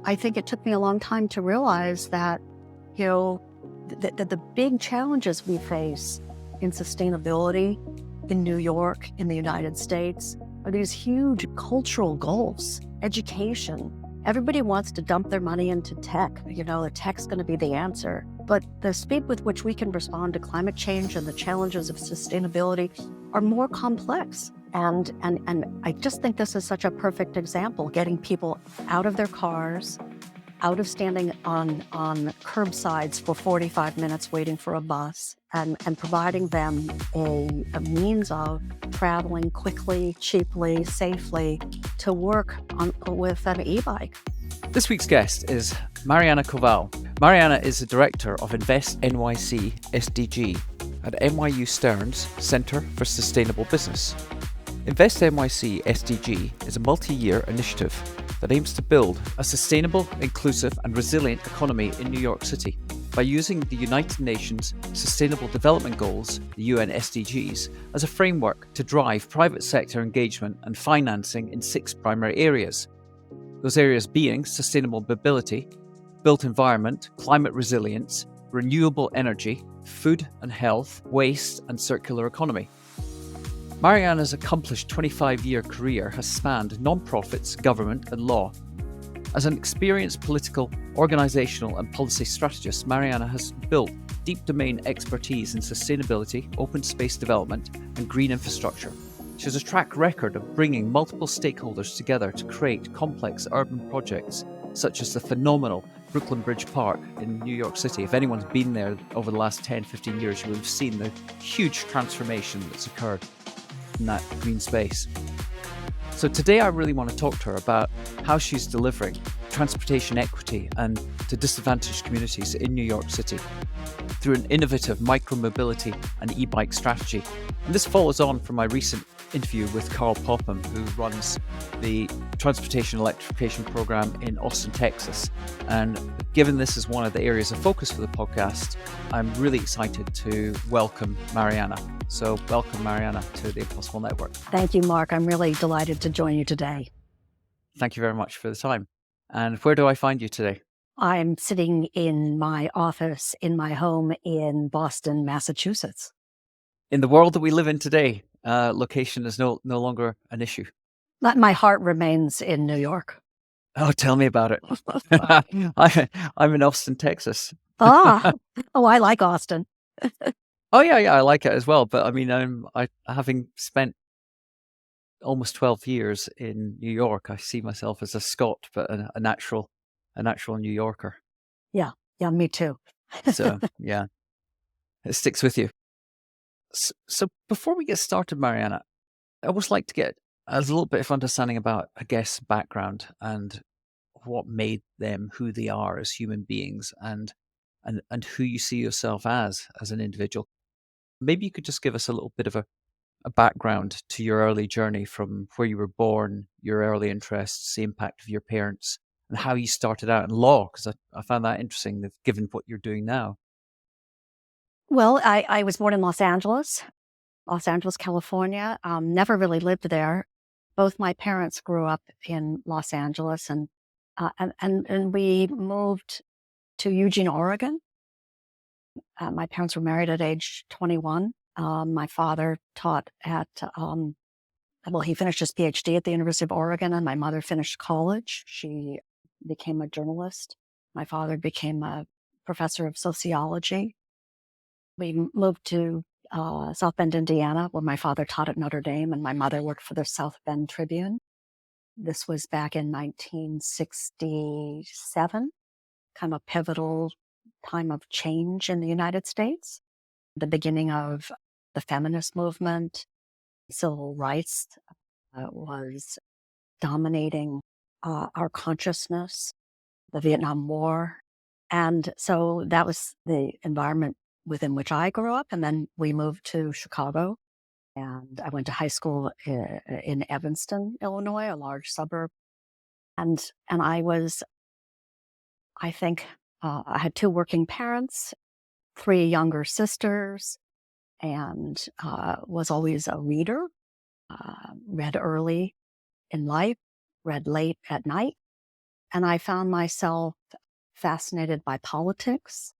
I think it took me a long time to realize that, you know, the big challenges we face in sustainability in New York, in the United States, are these huge cultural goals, education. Everybody wants to dump their money into tech. You know, the tech's going to be the answer. But the speed with which we can respond to climate change and the challenges of sustainability are more complex. And I just think this is such a perfect example, getting people out of their cars, out of standing on curbsides for 45 minutes waiting for a bus, and providing them a means of traveling quickly, cheaply, safely to work with an e-bike. This week's guest is Marianna Koval. Mariana is the Director of Invest NYC SDG at NYU Stern's Center for Sustainable Business. Invest NYC SDG is a multi-year initiative that aims to build a sustainable, inclusive and resilient economy in New York City by using the United Nations Sustainable Development Goals, the UN SDGs, as a framework to drive private sector engagement and financing in 6 primary areas. Those areas being sustainable mobility, built environment, climate resilience, renewable energy, food and health, waste and circular economy. Mariana's accomplished 25-year career has spanned non-profits, government and law. As an experienced political, organisational and policy strategist, Mariana has built deep domain expertise in sustainability, open space development and green infrastructure. She has a track record of bringing multiple stakeholders together to create complex urban projects, such as the phenomenal Brooklyn Bridge Park in New York City. If anyone's been there over the last 10, 15 years, you will have seen the huge transformation that's occurred in that green space. So today I really want to talk to her about how she's delivering transportation equity and to disadvantaged communities in New York City through an innovative micromobility and e-bike strategy. And this follows on from my recent interview with Carl Popham, who runs the Transportation Electrification Program in Austin, Texas. And given this is one of the areas of focus for the podcast, I'm really excited to welcome Mariana. So welcome, Mariana, to the Impossible Network. Thank you, Mark. I'm really delighted to join you today. Thank you very much for the time. And where do I find you today? I'm sitting in my office in my home in Boston, Massachusetts. In the world that we live in today, location is no longer an issue. My heart remains in New York. Oh, tell me about it. I'm in Austin, Texas. Oh, I like Austin. Oh yeah, I like it as well. But I mean, I having spent almost 12 years in New York, I see myself as a Scot, but a natural New Yorker. Yeah, me too. So yeah, it sticks with you. So before we get started, Mariana, I always like to get a little bit of understanding about a guest's background and what made them who they are as human beings and who you see yourself as an individual. Maybe you could just give us a little bit of a background to your early journey from where you were born, your early interests, the impact of your parents, and how you started out in law, because I found that interesting, given what you're doing now. Well, I was born in Los Angeles, California. Never really lived there. Both my parents grew up in Los Angeles, and we moved to Eugene, Oregon. My parents were married at age 21. My father taught at, he finished his PhD at the University of Oregon, and my mother finished college. She became a journalist. My father became a professor of sociology. We moved to South Bend, Indiana, where my father taught at Notre Dame, and my mother worked for the South Bend Tribune. This was back in 1967, kind of a pivotal time of change in the United States. The beginning of the feminist movement, civil rights was dominating our consciousness, the Vietnam War. And so that was the environment within which I grew up. And then we moved to Chicago, and I went to high school in Evanston, Illinois, a large suburb. And I had 2 working parents, 3 younger sisters, and was always a reader, read early in life, read late at night. and I found myself fascinated by politics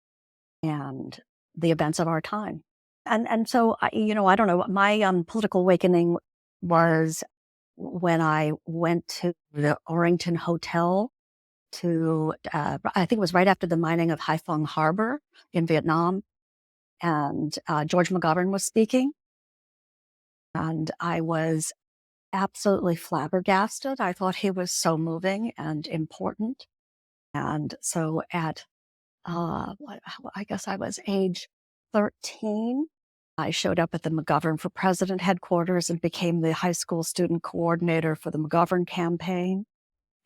and the events of our time. And so, I don't know, my political awakening was when I went to the Orrington Hotel I think it was right after the mining of Haiphong Harbor in Vietnam. And George McGovern was speaking. And I was absolutely flabbergasted. I thought he was so moving and important. And so I guess I was age 13. I showed up at the McGovern for President headquarters and became the high school student coordinator for the McGovern campaign.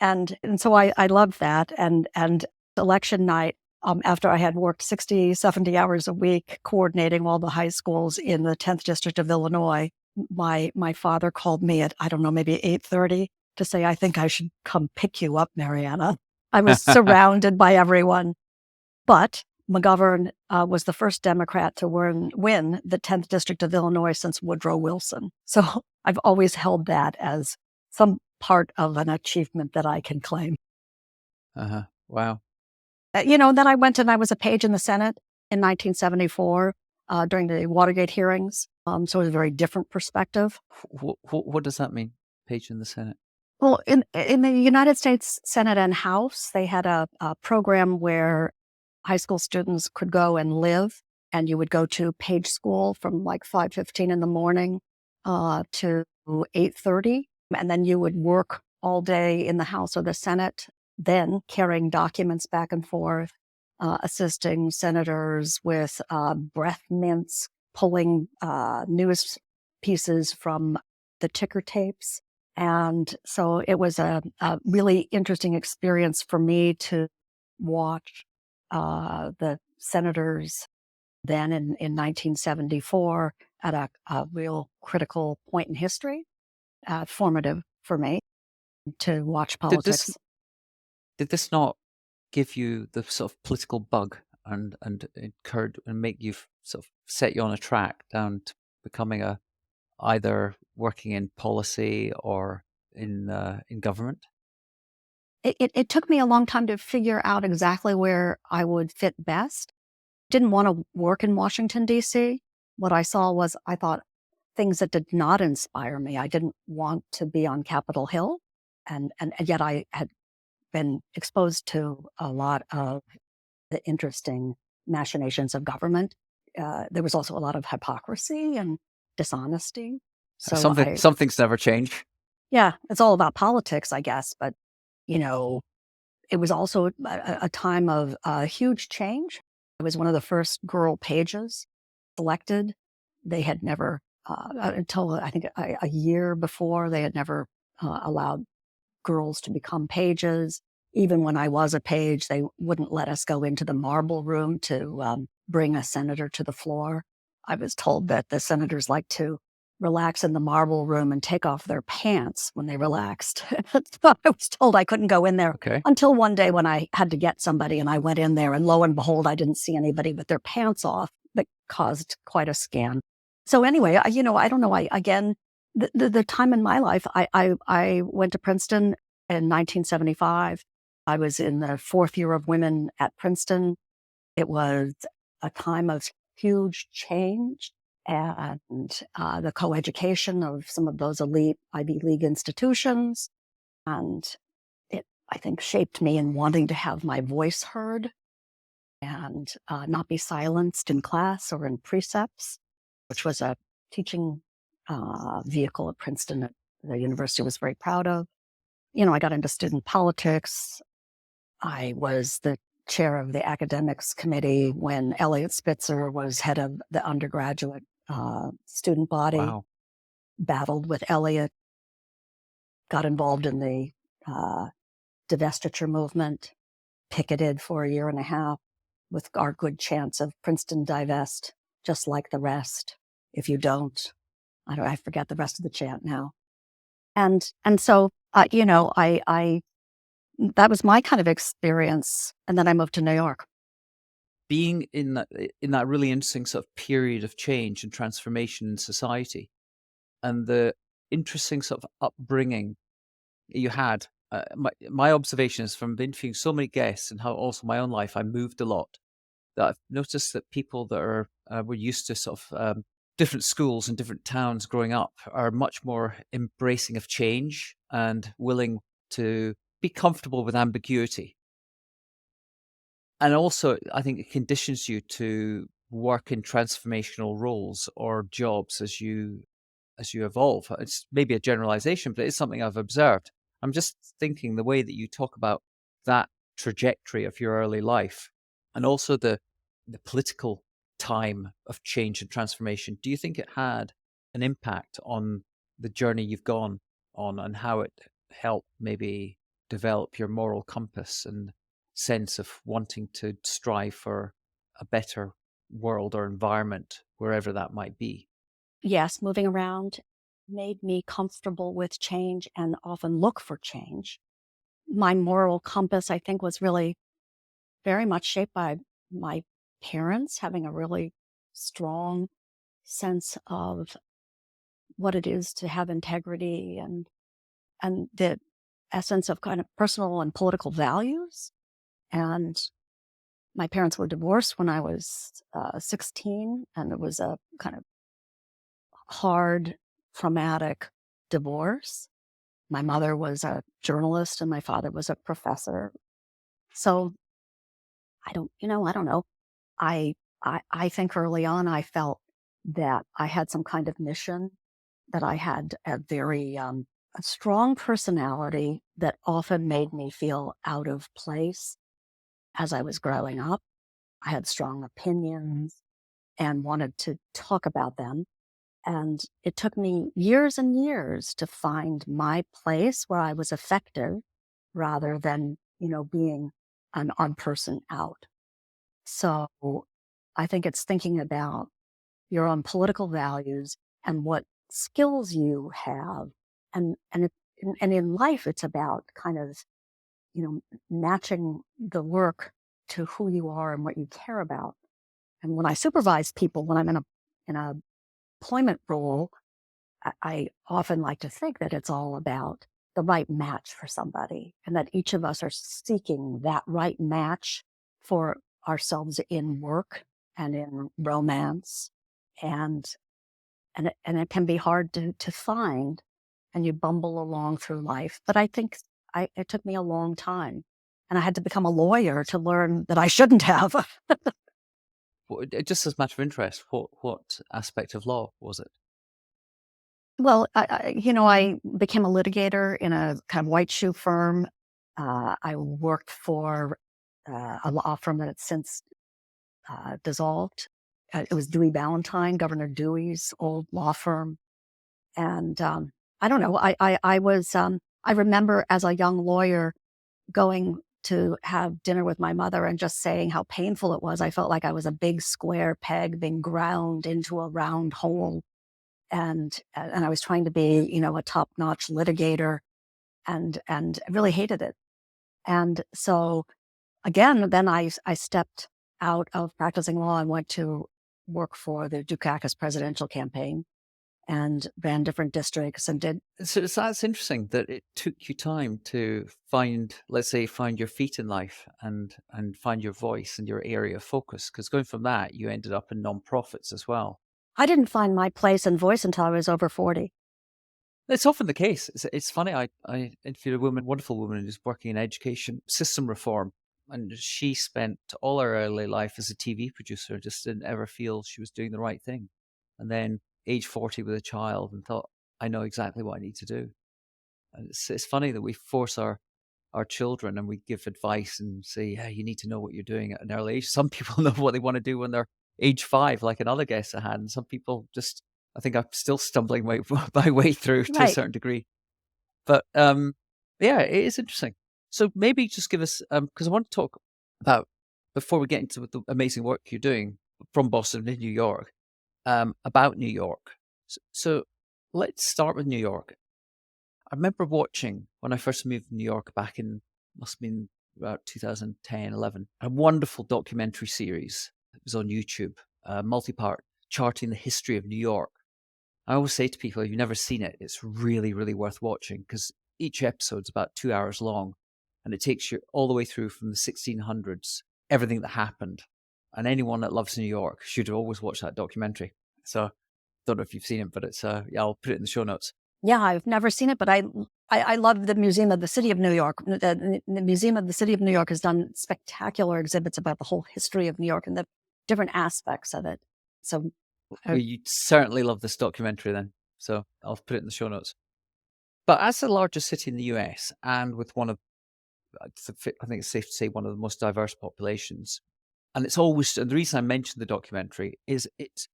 And so I loved that. And election night, after I had worked 60, 70 hours a week coordinating all the high schools in the 10th District of Illinois, my father called me at, I don't know, maybe 8:30 to say, I think I should come pick you up, Mariana. I was surrounded by everyone. But McGovern was the first Democrat to win the 10th District of Illinois since Woodrow Wilson. So I've always held that as some part of an achievement that I can claim. Wow. Then I went and I was a page in the Senate in 1974 during the Watergate hearings. So it was a very different perspective. What does that mean, page in the Senate? Well, in the United States Senate and House, they had a program where high school students could go and live, and you would go to page school from like 5:15 in the morning to 8:30, and then you would work all day in the House or the Senate, then carrying documents back and forth, assisting senators with breath mints, pulling news pieces from the ticker tapes. And so it was a really interesting experience for me to watch the senators then in 1974 at a real critical point in history, formative for me to watch politics. Did this not give you the sort of political bug and encourage and make you sort of set you on a track down to becoming either working in policy or in government? It took me a long time to figure out exactly where I would fit best. Didn't want to work in Washington, D.C. What I saw was, I thought, things that did not inspire me. I didn't want to be on Capitol Hill. And yet I had been exposed to a lot of the interesting machinations of government. There was also a lot of hypocrisy and dishonesty. So something's never changed. Yeah, it's all about politics, I guess. But, it was also a time of huge change. I was one of the first girl pages selected. They had never, until I think a year before, they had never allowed girls to become pages. Even when I was a page, they wouldn't let us go into the marble room to bring a senator to the floor. I was told that the senators like to relax in the marble room and take off their pants when they relaxed. So I was told I couldn't go in there until one day when I had to get somebody, and I went in there, and lo and behold, I didn't see anybody with their pants off. That caused quite a scan. So anyway, I don't know. The time in my life, I went to Princeton in 1975. I was in the fourth year of women at Princeton. It was a time of huge change, and the coeducation of some of those elite Ivy League institutions. And it, I think, shaped me in wanting to have my voice heard and not be silenced in class or in precepts, which was a teaching vehicle at Princeton that the university was very proud of. I got into student politics. I was the chair of the academics committee when Eliot Spitzer was head of the undergraduate student body. Wow. Battled with Eliot, got involved in the divestiture movement, picketed for a year and a half with our good chance of Princeton divest, just like the rest. If you don't, I forget the rest of the chant now. And so, that was my kind of experience. And then I moved to New York. Being in that really interesting sort of period of change and transformation in society, and the interesting sort of upbringing you had my observation is from interviewing so many guests and how also my own life, I moved a lot, that I've noticed that people that were used to sort of different schools and different towns growing up are much more embracing of change and willing to be comfortable with ambiguity. And also, I think it conditions you to work in transformational roles or jobs as you evolve. It's maybe a generalization, but it's something I've observed. I'm just thinking the way that you talk about that trajectory of your early life and also the political time of change and transformation. Do you think it had an impact on the journey you've gone on and how it helped maybe develop your moral compass and sense of wanting to strive for a better world or environment, wherever that might be? Yes, moving around made me comfortable with change and often look for change. My moral compass, I think, was really very much shaped by my parents having a really strong sense of what it is to have integrity and the essence of kind of personal and political values. And my parents were divorced when I was 16, and it was a kind of hard, traumatic divorce. My mother was a journalist and my father was a professor. So I don't know. I think early on I felt that I had some kind of mission, that I had a very a strong personality that often made me feel out of place as I was growing up. I had strong opinions and wanted to talk about them. And it took me years and years to find my place where I was effective rather than, being an odd person out. So I think it's thinking about your own political values and what skills you have. And in life, it's about kind of, matching the work to who you are and what you care about. And when I supervise people, when I'm in a employment role, I often like to think that it's all about the right match for somebody and that each of us are seeking that right match for ourselves in work and in romance. And it can be hard to find, and you bumble along through life. But I think it took me a long time, and I had to become a lawyer to learn that I shouldn't have. Just as a matter of interest, what aspect of law was it? Well, I became a litigator in a kind of white shoe firm. I worked for a law firm that had since dissolved. It was Dewey Ballantyne, Governor Dewey's old law firm. And I don't know. I was. I remember as a young lawyer going to have dinner with my mother and just saying how painful it was. I felt like I was a big square peg being ground into a round hole, and I was trying to be, a top-notch litigator, and I really hated it. And so again, then I stepped out of practicing law and went to work for the Dukakis presidential campaign and ran different districts and did. So that's interesting that it took you time to find, let's say, find your feet in life and find your voice and your area of focus. Because going from that, you ended up in nonprofits as well. I didn't find my place and voice until I was over 40. It's often the case. It's funny. I interviewed a woman, wonderful woman, who's working in education system reform, and she spent all her early life as a TV producer, just didn't ever feel she was doing the right thing, and then age 40 with a child, and thought, I know exactly what I need to do. And it's funny that we force our children and we give advice and say, yeah, you need to know what you're doing at an early age. Some people know what they want to do when they're age 5, like another guest I had, and some people just, I think I'm still stumbling my way through to a Right. certain degree. But yeah, it is interesting. So maybe just give us, because I want to talk about, before we get into the amazing work you're doing from Boston to New York, about New York. So let's start with New York. I remember watching when I first moved to New York back in, must have been about 2010, 11, a wonderful documentary series. It was on YouTube, multi-part, charting the history of New York. I always say to people, if you've never seen it, it's really, really worth watching because each episode's about 2 hours long, and it takes you all the way through from the 1600s, everything that happened. And anyone that loves New York should always watch that documentary. So, don't know if you've seen it, but it's yeah, I'll put it in the show notes. Yeah, I've never seen it, but I love the Museum of the City of New York. The Museum of the City of New York has done spectacular exhibits about the whole history of New York and the different aspects of it. So, Well, you'd certainly love this documentary then. So I'll put it in the show notes. But as the largest city in the US, and with one of, I think it's safe to say, one of the most diverse populations, and it's always, and the reason I mentioned the documentary is it's,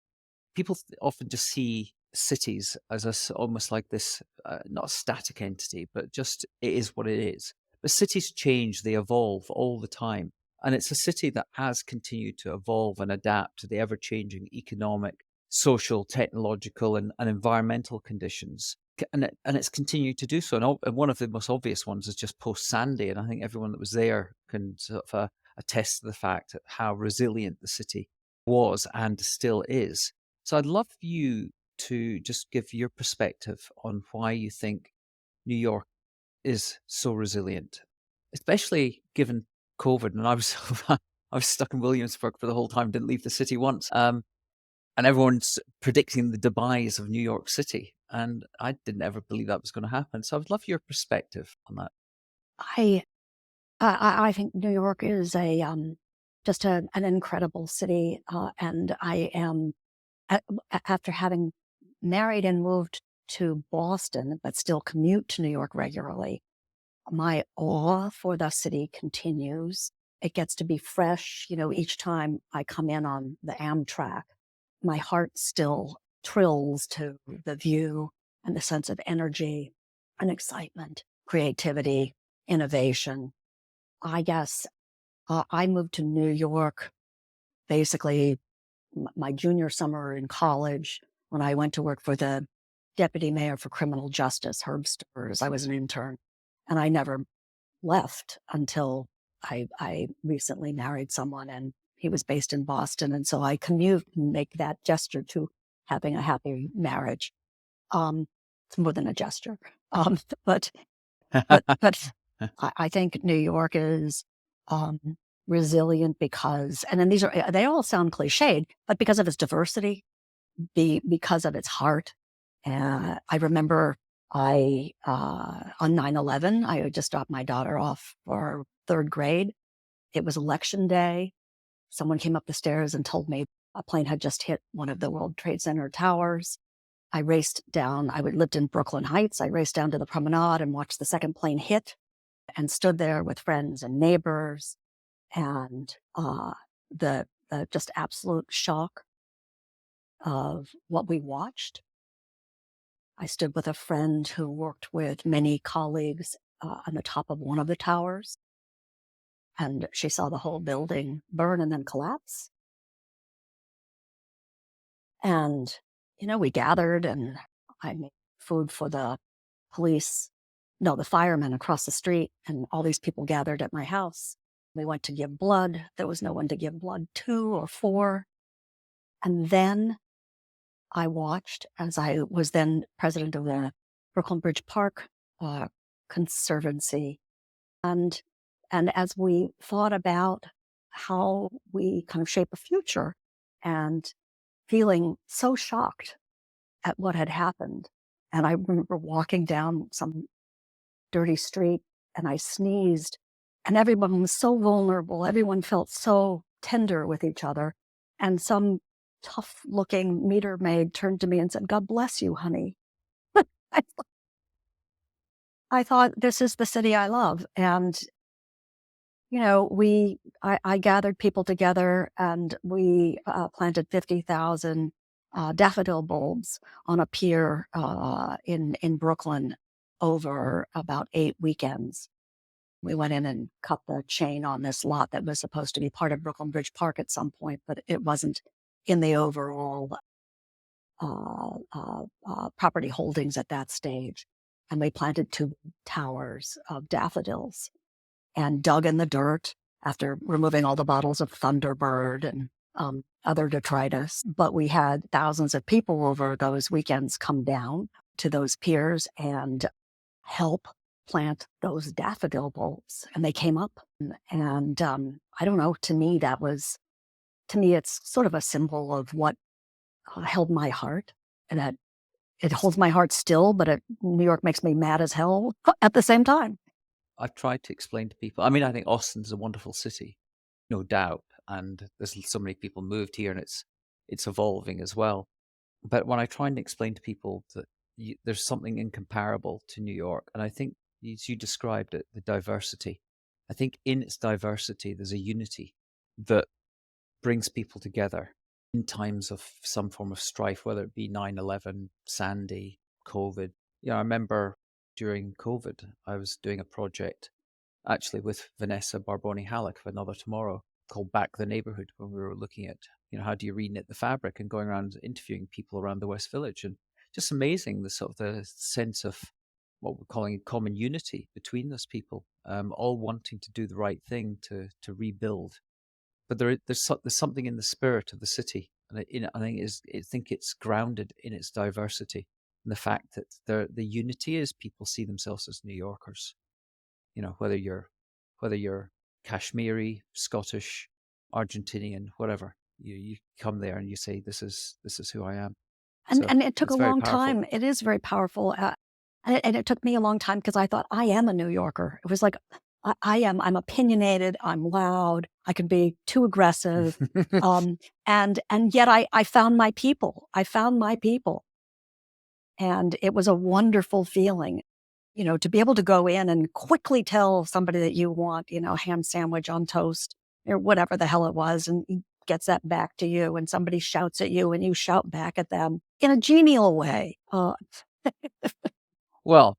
people often just see cities as almost like this, not a static entity, but just it is what it is. But cities change, they evolve all the time. And it's a city that has continued to evolve and adapt to the ever changing economic, social, technological, and environmental conditions. And it's continued to do so. And one of the most obvious ones is just post Sandy. And I think everyone that was there can sort of attest to the fact that how resilient the city was and still is. So I'd love you to just give your perspective on why you think New York is so resilient, especially given COVID. And I was stuck in Williamsburg for the whole time, didn't leave the city once. And everyone's predicting the demise of New York City. And I didn't ever believe that was going to happen. So I would love your perspective on that. I think New York is just an incredible city, and I am, after having married and moved to Boston, but still commute to New York regularly, my awe for the city continues. It gets to be fresh, each time I come in on the Amtrak. My heart still trills to the view and the sense of energy and excitement, creativity, innovation. I guess I moved to New York basically my junior summer in college when I went to work for the deputy mayor for criminal justice, Herb Stewart. I was an intern, and I never left until I recently married someone, and he was based in Boston. And so I commute and make that gesture to having a happy marriage. It's more than a gesture. But I think New York is resilient because, and then they all sound cliched, but because of its diversity, because of its heart. I remember on 9/11, I had just dropped my daughter off for third grade. It was election day. Someone came up the stairs and told me a plane had just hit one of the World Trade Center towers. I raced down. I lived in Brooklyn Heights. I raced down to the promenade and watched the second plane hit and stood there with friends and neighbors. And the just absolute shock of what we watched. I stood with a friend who worked with many colleagues on the top of one of the towers, and she saw the whole building burn and then collapse. And, we gathered, and I made food for the firemen across the street, and all these people gathered at my house. We went to give blood. There was no one to give blood to or for. And then I watched, as I was then president of the Brooklyn Bridge Park Conservancy. And as we thought about how we kind of shape a future, and feeling so shocked at what had happened. And I remember walking down some dirty street, and I sneezed, and everyone was so vulnerable. Everyone felt so tender with each other. And some tough-looking meter maid turned to me and said, "God bless you, honey." I thought, this is the city I love. And, I gathered people together, and we planted 50,000 daffodil bulbs on a pier in Brooklyn over about 8 weekends. We went in and cut the chain on this lot that was supposed to be part of Brooklyn Bridge Park at some point, but it wasn't in the overall property holdings at that stage. And we planted 2 towers of daffodils and dug in the dirt after removing all the bottles of Thunderbird and other detritus. But we had thousands of people over those weekends come down to those piers and help plant those daffodil bulbs, and they came up. And I don't know, to me, it's sort of a symbol of what held my heart, and that it holds my heart still, but New York makes me mad as hell at the same time. I've tried to explain to people. I mean, I think Austin's a wonderful city, no doubt, and there's so many people moved here, and it's evolving as well. But when I try and explain to people that there's something incomparable to New York, and I think, as you described it, the diversity. I think in its diversity, there's a unity that brings people together in times of some form of strife, whether it be 9/11, Sandy, COVID. I remember during COVID, I was doing a project actually with Vanessa Barboni-Halleck of Another Tomorrow called Back the Neighborhood, when we were looking at, how do you reknit the fabric, and going around interviewing people around the West Village, and just amazing the sort of the sense of what we're calling common unity between those people, all wanting to do the right thing to rebuild. But there's something in the spirit of the city, and I think it's grounded in its diversity, and the fact that the unity is people see themselves as New Yorkers. Whether you're Kashmiri, Scottish, Argentinian, whatever, you come there and you say, this is who I am. So And it took a it's very long powerful. time. It is very powerful. And it took me a long time because I thought I am a New Yorker. It was like, I'm opinionated, I'm loud, I can be too aggressive. And yet I found my people. I found my people. And it was a wonderful feeling, to be able to go in and quickly tell somebody that you want, ham sandwich on toast or whatever the hell it was. And he gets that back to you, and somebody shouts at you and you shout back at them in a genial way. Well,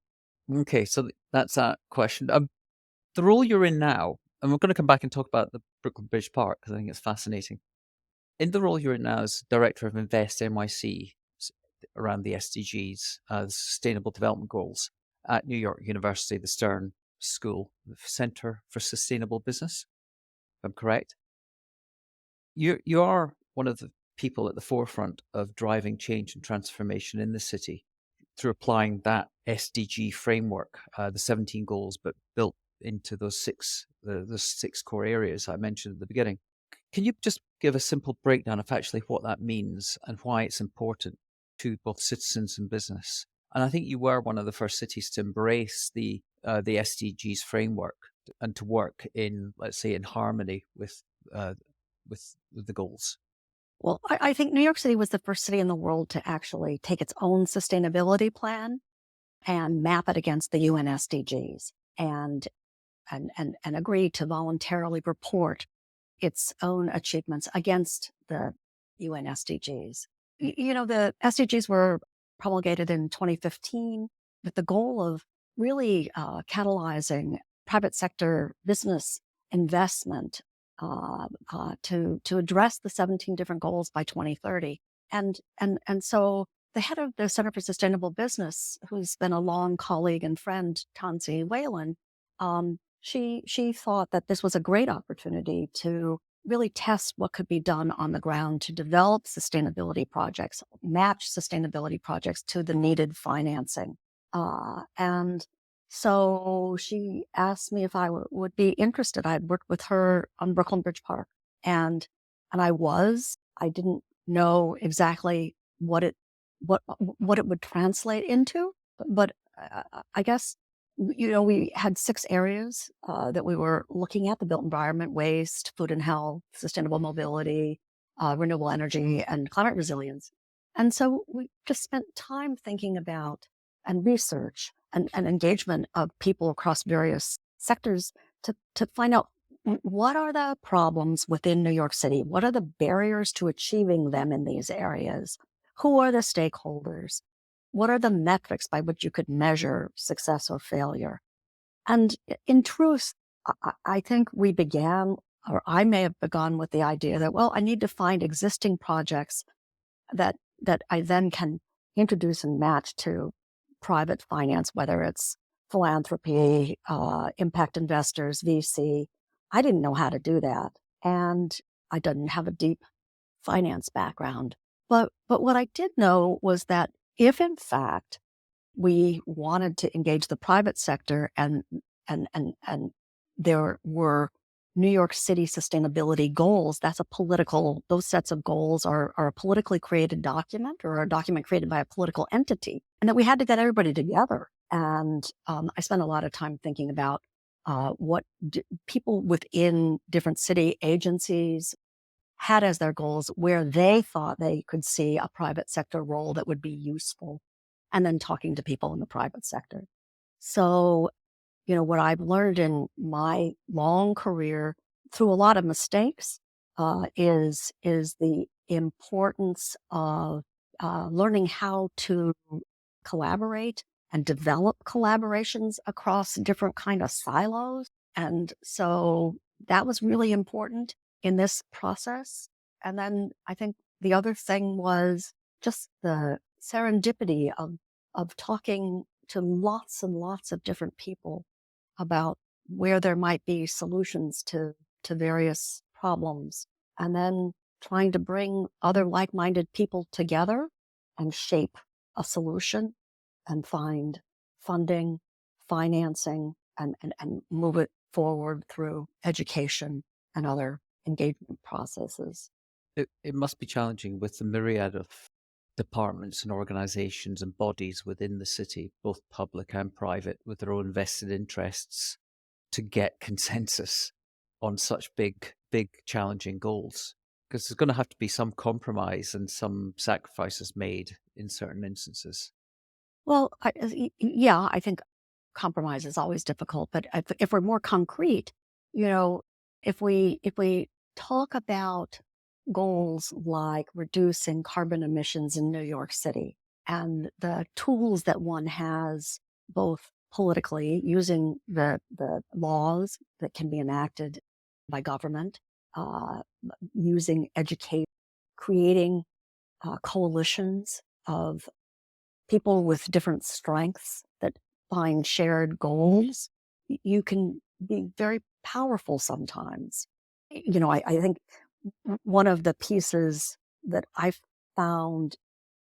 okay, so that's that question. The role you're in now, and we're going to come back and talk about the Brooklyn Bridge Park because I think it's fascinating. In the role you're in now as Director of Invest NYC, around the SDGs, the Sustainable Development Goals, at New York University, the Stern School, the Center for Sustainable Business, if I'm correct. You are one of the people at the forefront of driving change and transformation in the city through applying that SDG framework, the 17 goals, but built into those six core areas I mentioned at the beginning. Can you just give a simple breakdown of actually what that means and why it's important to both citizens and business? And I think you were one of the first cities to embrace the SDGs framework and to work in, let's say, in harmony with the goals. Well, I think New York City was the first city in the world to actually take its own sustainability plan and map it against the UN SDGs and agree to voluntarily report its own achievements against the UN SDGs. The SDGs were promulgated in 2015 with the goal of really catalyzing private sector business investment to address the 17 different goals by 2030. And so the head of the Center for Sustainable Business, who's been a long colleague and friend, Tansi Whalen, she thought that this was a great opportunity to really test what could be done on the ground to develop sustainability projects, match sustainability projects to the needed financing. And so she asked me if I would be interested. I had worked with her on Brooklyn Bridge Park, and I didn't know exactly what it would translate into, but I guess, we had 6 areas that we were looking at: the built environment, waste, food and health, sustainable mobility, renewable energy, and climate resilience. And so we just spent time thinking about and research and engagement of people across various sectors to find out what are the problems within New York City? What are the barriers to achieving them in these areas? Who are the stakeholders? What are the metrics by which you could measure success or failure? And in truth, I think we began, or I may have begun with the idea that, well, I need to find existing projects that I then can introduce and match to private finance, whether it's philanthropy, impact investors, VC. I didn't know how to do that. And I didn't have a deep finance background. But what I did know was that if, in fact, we wanted to engage the private sector, and there were New York City sustainability goals. Those sets of goals are a politically created document, or a document created by a political entity, and that we had to get everybody together. And I spent a lot of time thinking about what people within different city agencies had as their goals, where they thought they could see a private sector role that would be useful, and then talking to people in the private sector. So, what I've learned in my long career through a lot of mistakes is the importance of learning how to collaborate and develop collaborations across different kind of silos. And so that was really important in this process. And then I think the other thing was just the serendipity of talking to lots and lots of different people about where there might be solutions to various problems, and then trying to bring other like-minded people together and shape a solution and find funding, financing, and move it forward through education and other engagement processes. It must be challenging with the myriad of departments and organizations and bodies within the city, both public and private, with their own vested interests, to get consensus on such big, challenging goals. Because there's going to have to be some compromise and some sacrifices made in certain instances. Well, yeah, I think compromise is always difficult, but if we're more concrete, you know, if we talk about goals like reducing carbon emissions in New York City, and the tools that one has, both politically using the laws that can be enacted by government, uh, using education, creating coalitions of people with different strengths that find shared goals, you can be very powerful sometimes. I think one of the pieces that I've found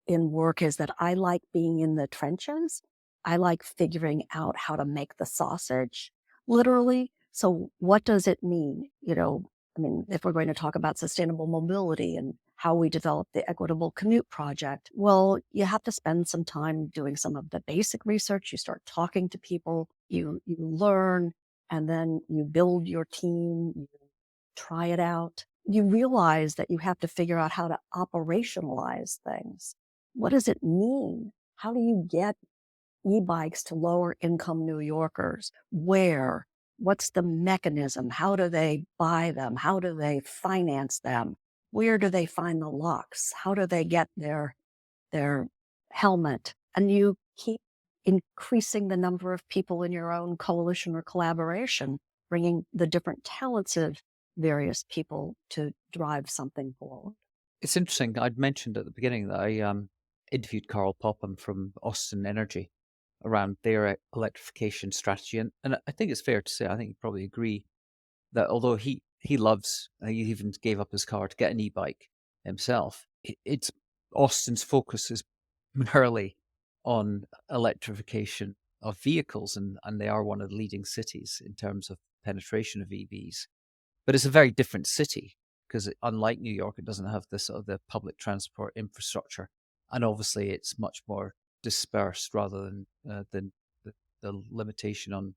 in work is that I like being in the trenches. I like figuring out how to make the sausage, literally. So what does it mean? If we're going to talk about sustainable mobility and how we develop the Equitable Commute Project, well, you have to spend some time doing some of the basic research. You start talking to people, you learn, and then you build your team, you try it out. You realize that you have to figure out how to operationalize things. What does it mean? How do you get e-bikes to lower income New Yorkers? Where? What's the mechanism? How do they buy them? How do they finance them? Where do they find the locks? How do they get their helmet? And you keep increasing the number of people in your own coalition or collaboration, bringing the different talents of various people to drive something forward. It's interesting. I'd mentioned at the beginning that I interviewed Carl Popham from Austin Energy around their electrification strategy. And I think it's fair to say, I think you probably agree, that although he even gave up his car to get an e-bike himself, it's Austin's focus is primarily on electrification of vehicles, and they are one of the leading cities in terms of penetration of EVs. But it's a very different city because unlike New York, it doesn't have this sort of the public transport infrastructure, and obviously it's much more dispersed rather than the limitation on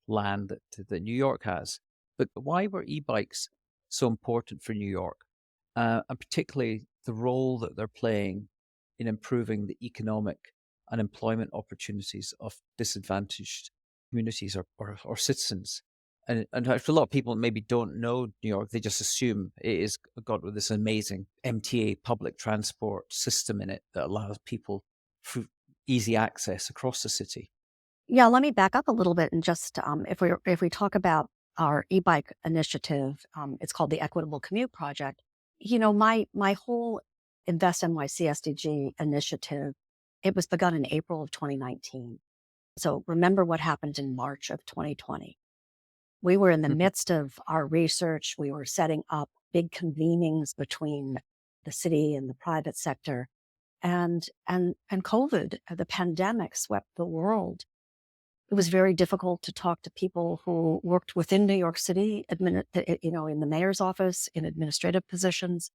land that New York has. But why were e-bikes so important for New York, and particularly the role that they're playing in improving the economic and employment opportunities of disadvantaged communities or citizens? And for a lot of people maybe don't know New York, they just assume it is got with this amazing MTA public transport system in it that allows people easy access across the city. Yeah, let me back up a little bit and just if we talk about our e-bike initiative, it's called the Equitable Commute Project. My whole Invest NYC SDG initiative, it was begun in April of 2019. So remember what happened in March of 2020. We were in the midst of our research. We were setting up big convenings between the city and the private sector. And COVID, the pandemic swept the world. It was very difficult to talk to people who worked within New York City, in the mayor's office, in administrative positions,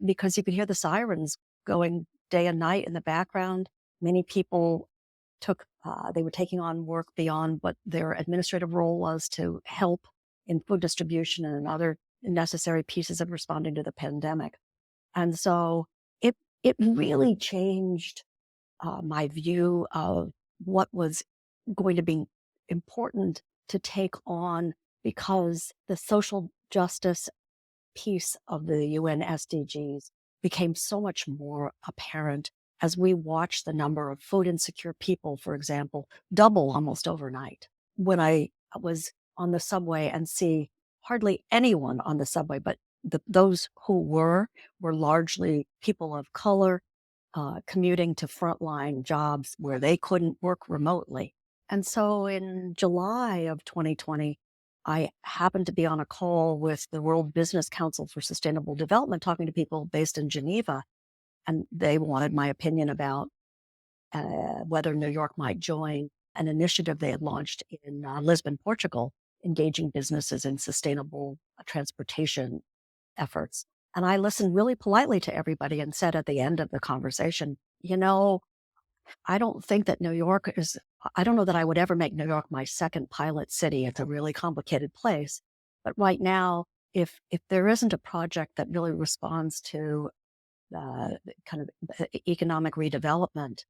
because you could hear the sirens going day and night in the background. Many people they were taking on work beyond what their administrative role was to help in food distribution and other necessary pieces of responding to the pandemic. And so it really changed my view of what was going to be important to take on, because the social justice piece of the UN SDGs became so much more apparent as we watched the number of food insecure people, for example, double almost overnight. When I was on the subway and see hardly anyone on the subway, but those who were largely people of color, commuting to frontline jobs where they couldn't work remotely. And so in July of 2020, I happened to be on a call with the World Business Council for Sustainable Development, talking to people based in Geneva, and they wanted my opinion about whether New York might join an initiative they had launched in Lisbon, Portugal, engaging businesses in sustainable transportation efforts. And I listened really politely to everybody and said at the end of the conversation, I don't think that I don't know that I would ever make New York my second pilot city. It's a really complicated place. But right now, if there isn't a project that really responds to kind of economic redevelopment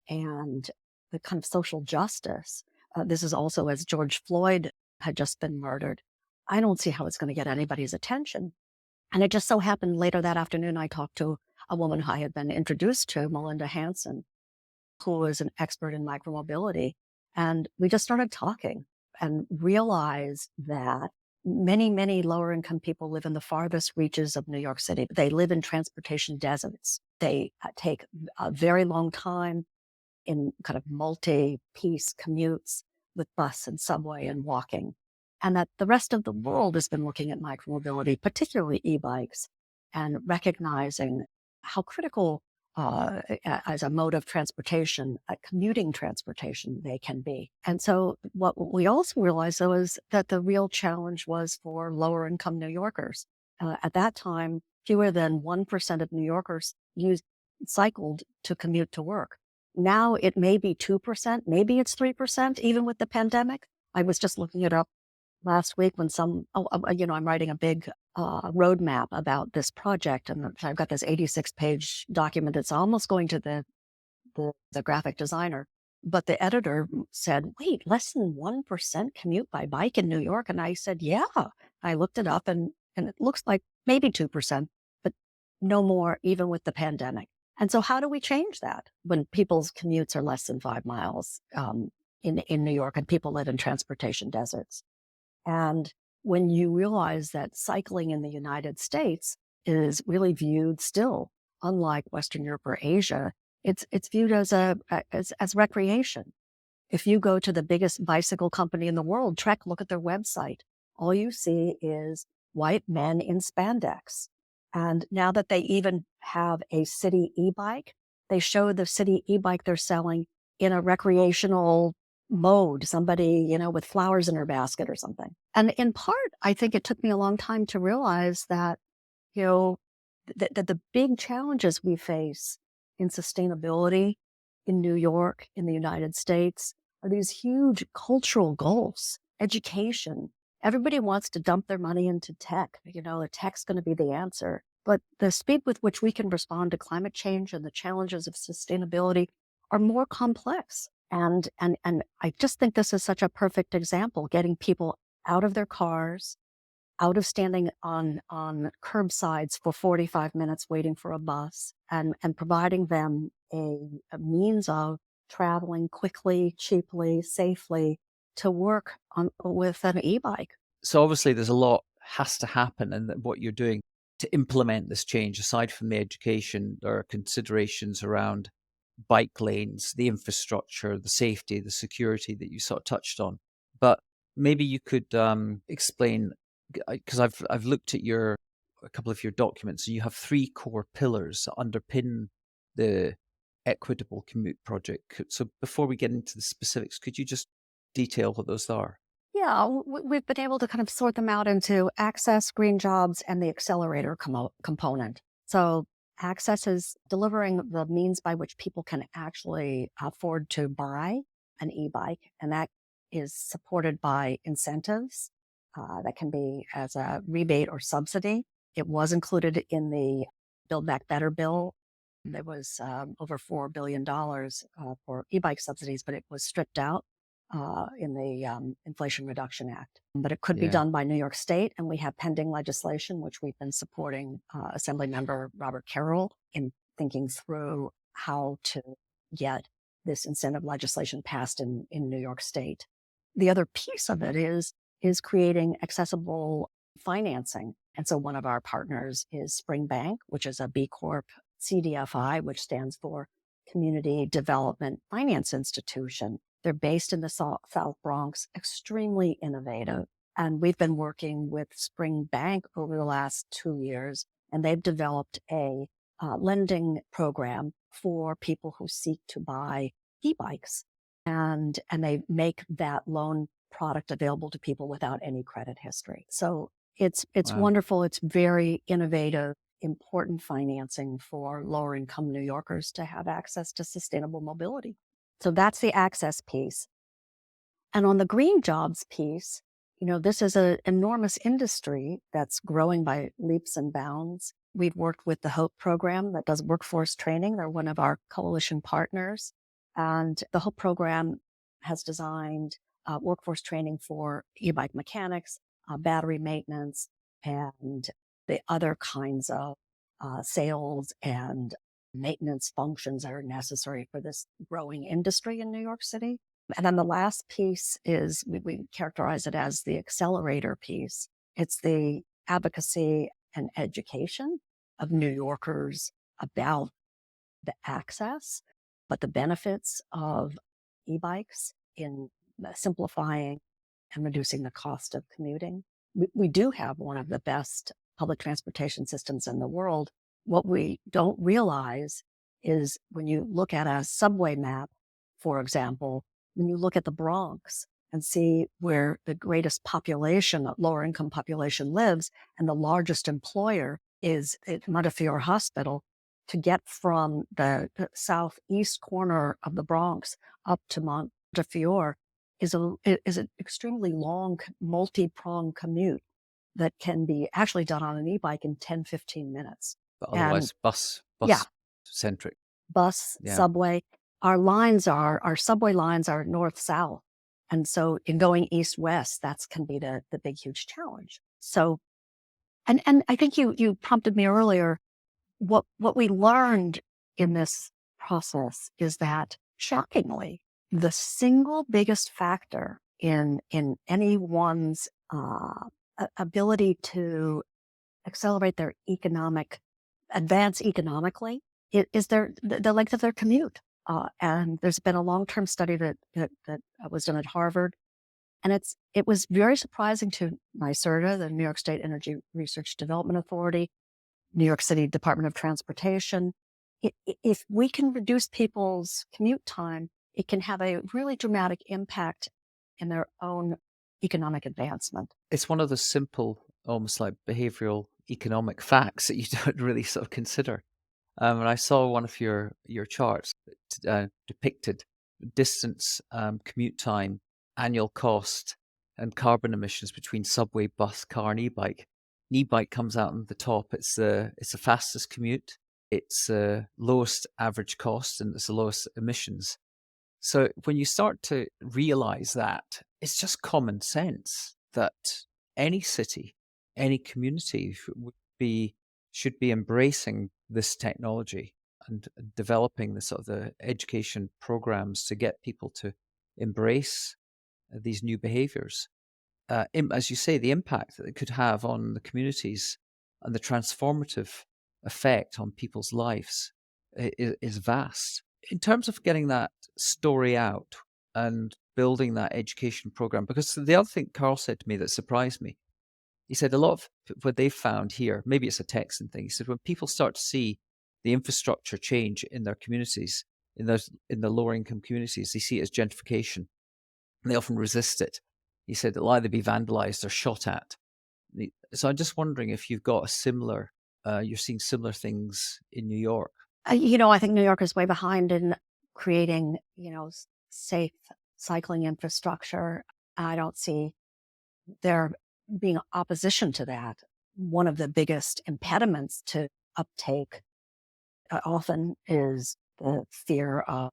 and the kind of social justice, this is also as George Floyd had just been murdered, I don't see how it's going to get anybody's attention. And it just so happened later that afternoon, I talked to a woman who I had been introduced to, Melinda Hansen, who is an expert in micromobility. And we just started talking and realized that many, many lower income people live in the farthest reaches of New York City. They live in transportation deserts. They take a very long time in kind of multi-piece commutes with bus and subway and walking. And that the rest of the world has been looking at micromobility, particularly e-bikes, and recognizing how critical as a mode of transportation, commuting transportation, they can be. And so what we also realized, though, is that the real challenge was for lower income New Yorkers. At that time, fewer than 1% of New Yorkers cycled to commute to work. Now it may be 2%, maybe it's 3%, even with the pandemic. I was just looking it up last week when I'm writing a big roadmap about this project, and I've got this 86-page document that's almost going to the graphic designer. But the editor said, wait, less than 1% commute by bike in New York? And I said, yeah. I looked it up, and it looks like maybe 2%, but no more, even with the pandemic. And so how do we change that when people's commutes are less than 5 miles in New York and people live in transportation deserts? And when you realize that cycling in the United States is really viewed still, unlike Western Europe or Asia, it's viewed as recreation. If you go to the biggest bicycle company in the world, Trek, look at their website. All you see is white men in spandex. And now that they even have a city e-bike, they show the city e-bike they're selling in a recreational mode, somebody, with flowers in her basket or something. And in part, I think it took me a long time to realize that, that the big challenges we face in sustainability in New York, in the United States, are these huge cultural goals. Education. Everybody wants to dump their money into tech. The tech's going to be the answer. But the speed with which we can respond to climate change and the challenges of sustainability are more complex. And I just think this is such a perfect example, getting people out of their cars, out of standing on curbsides for 45 minutes waiting for a bus, and providing them a means of traveling quickly, cheaply, safely to work with an e-bike. So obviously there's a lot has to happen, and what you're doing to implement this change, aside from the education, there are considerations around bike lanes, the infrastructure, the safety, the security that you sort of touched on. But maybe you could explain, because I've looked at a couple of your documents, and you have 3 core pillars that underpin the Equitable Commute Project. So before we get into the specifics, could you just detail what those are? Yeah, we've been able to kind of sort them out into access, green jobs, and the accelerator component. So access is delivering the means by which people can actually afford to buy an e-bike, and that is supported by incentives that can be as a rebate or subsidy. It was included in the Build Back Better bill. There was over $4 billion for e-bike subsidies, but it was stripped out in the Inflation Reduction Act. But it could be Yeah. done by New York State, and we have pending legislation, which we've been supporting Assemblymember Robert Carroll in thinking through how to get this incentive legislation passed in New York State. The other piece of it is creating accessible financing. And so one of our partners is Spring Bank, which is a B Corp CDFI, which stands for Community Development Finance Institution. They're based in the South Bronx, extremely innovative. And we've been working with Spring Bank over the last 2 years, and they've developed a lending program for people who seek to buy e-bikes. And they make that loan product available to people without any credit history. So it's Wow. wonderful. It's very innovative, important financing for lower income New Yorkers to have access to sustainable mobility. So that's the access piece. And on the green jobs piece, this is an enormous industry that's growing by leaps and bounds. We've worked with the HOPE program that does workforce training. They're one of our coalition partners. And the HOPE program has designed workforce training for e-bike mechanics, battery maintenance, and the other kinds of sales and maintenance functions that are necessary for this growing industry in New York City. And then the last piece is we characterize it as the accelerator piece. It's the advocacy and education of New Yorkers about the access, but the benefits of e-bikes in simplifying and reducing the cost of commuting. We do have one of the best public transportation systems in the world. What we don't realize is when you look at a subway map, for example, when you look at the Bronx and see where the greatest population, lower income population lives, and the largest employer is at Montefiore Hospital, to get from the southeast corner of the Bronx up to Montefiore is an extremely long, multi-pronged commute that can be actually done on an e-bike in 10, 15 minutes. But otherwise, bus yeah, centric. Bus, Yeah. subway. Our subway lines are north-south. And so in going east-west, that can be the big, huge challenge. So, and I think you prompted me earlier, what we learned in this process is that, shockingly, the single biggest factor in anyone's ability to accelerate their advance economically is the length of their commute. And there's been a long-term study that was done at Harvard. And it was very surprising to NYSERDA, the New York State Energy Research Development Authority, New York City Department of Transportation. If we can reduce people's commute time, it can have a really dramatic impact in their own economic advancement. It's one of the simple, almost like behavioral economic facts that you don't really sort of consider. And I saw one of your charts that depicted distance, commute time, annual cost, and carbon emissions between subway, bus, car, and e-bike. An e-bike comes out on the top. It's the fastest commute. It's the lowest average cost, and it's the lowest emissions. So when you start to realize that, it's just common sense that any city, any community should be embracing this technology and developing the sort of the education programs to get people to embrace these new behaviors. As you say, the impact that it could have on the communities and the transformative effect on people's lives is vast. In terms of getting that story out and building that education program, because the other thing Carl said to me that surprised me, he said a lot of what they found here, maybe it's a Texan thing, he said when people start to see the infrastructure change in their communities, in the lower income communities. They see it as gentrification, and they often resist it. He said it'll either be vandalized or shot at. So I'm just wondering if you've got a similar, you're seeing similar things in New York. I think New York is way behind in creating, safe cycling infrastructure. I don't see there being opposition to that. One of the biggest impediments to uptake often is the fear of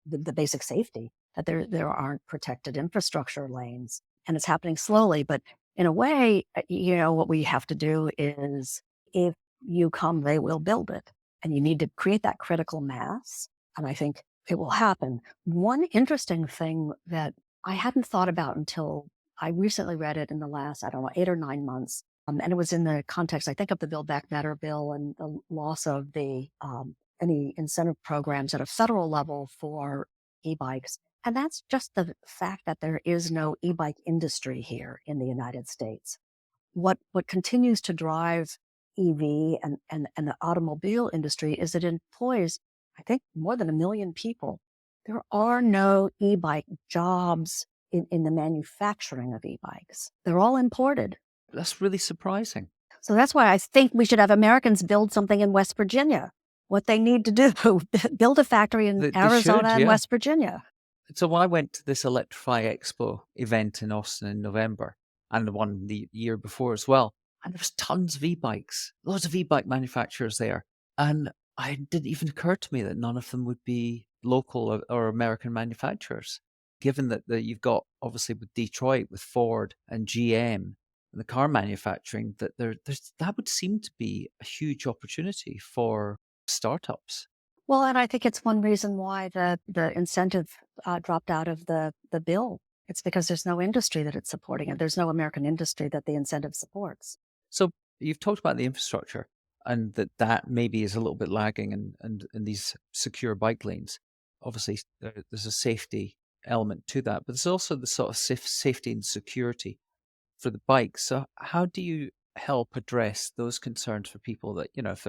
the basic safety, that there aren't protected infrastructure lanes, and it's happening slowly. But in a way, what we have to do is, if you come, they will build it, and you need to create that critical mass. And I think it will happen. One interesting thing that I hadn't thought about until I recently read it in the last, 8 or 9 months. And it was in the context, I think, of the Build Back Better bill and the loss of the any incentive programs at a federal level for e-bikes. And that's just the fact that there is no e-bike industry here in the United States. What continues to drive EV and the automobile industry is it employs, I think, more than 1 million people. There are no e-bike jobs in the manufacturing of e-bikes. They're all imported. That's really surprising. So that's why I think we should have Americans build something in West Virginia. What they need to do, build a factory in Arizona and West Virginia. So when I went to this Electrify Expo event in Austin in November, and the one the year before as well, and there was tons of e-bikes, loads of e-bike manufacturers there. And it didn't even occur to me that none of them would be local or American manufacturers, given that you've got, obviously, with Detroit, with Ford and GM, and the car manufacturing, that that would seem to be a huge opportunity for startups. Well, and I think it's one reason why the incentive dropped out of the bill. It's because there's no industry that it's supporting, and there's no American industry that the incentive supports. So you've talked about the infrastructure, and that maybe is a little bit lagging and these secure bike lanes. Obviously, there's a safety element to that, but there's also the sort of safety and security for the bikes. So how do you help address those concerns for people that, if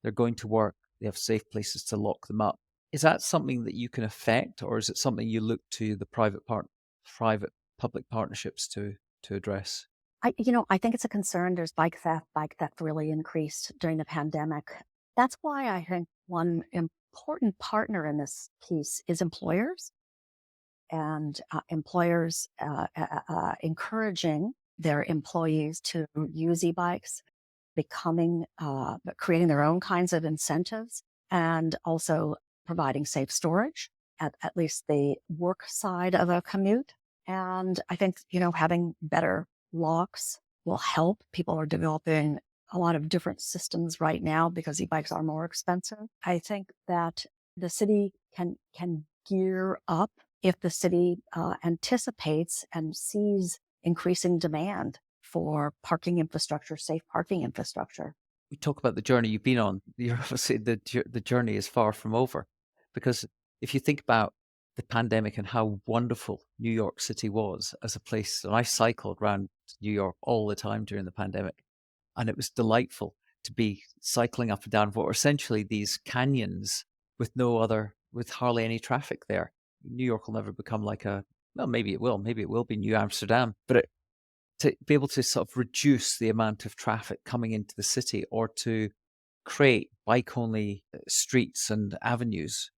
they're going to work, they have safe places to lock them up? Is that something that you can affect, or is it something you look to the private public partnerships to address? I think it's a concern. There's bike theft. Bike theft really increased during the pandemic. That's why I think one important partner in this piece is employers, and employers encouraging their employees to use e-bikes, creating their own kinds of incentives, and also providing safe storage at least the work side of a commute. And I think, having better locks will help. People are developing a lot of different systems right now because e-bikes are more expensive. I think that the city can gear up if the city anticipates and sees increasing demand for parking infrastructure, safe parking infrastructure. We talk about the journey you've been on. You're obviously the journey is far from over, because if you think about the pandemic and how wonderful New York City was as a place, and I cycled around New York all the time during the pandemic, and it was delightful to be cycling up and down what were essentially these canyons with hardly any traffic there. New York will never become maybe it will be New Amsterdam, but to be able to sort of reduce the amount of traffic coming into the city, or to create bike-only streets and avenues,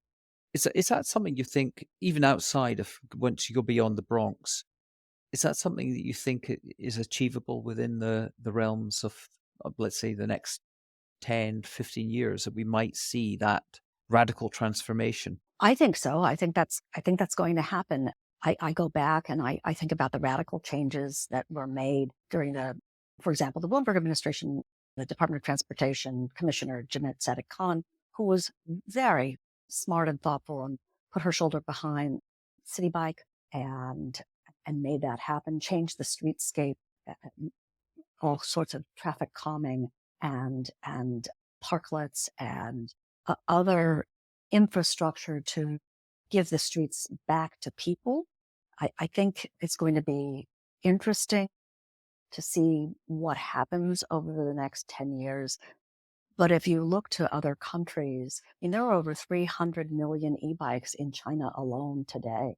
is that something you think, even outside of, once you go beyond the Bronx, is that something that you think is achievable within the realms of, let's say, the next 10, 15 years, that we might see that radical transformation? I think so. I think that's going to happen. I go back and I think about the radical changes that were made during for example, the Bloomberg administration, the Department of Transportation Commissioner Jimette Sadiq-Khan, who was very smart and thoughtful and put her shoulder behind City Bike and made that happen, changed the streetscape, all sorts of traffic calming and parklets and other infrastructure to give the streets back to people. I think it's going to be interesting to see what happens over the next 10 years. But if you look to other countries, I mean, there are over 300 million e-bikes in China alone today.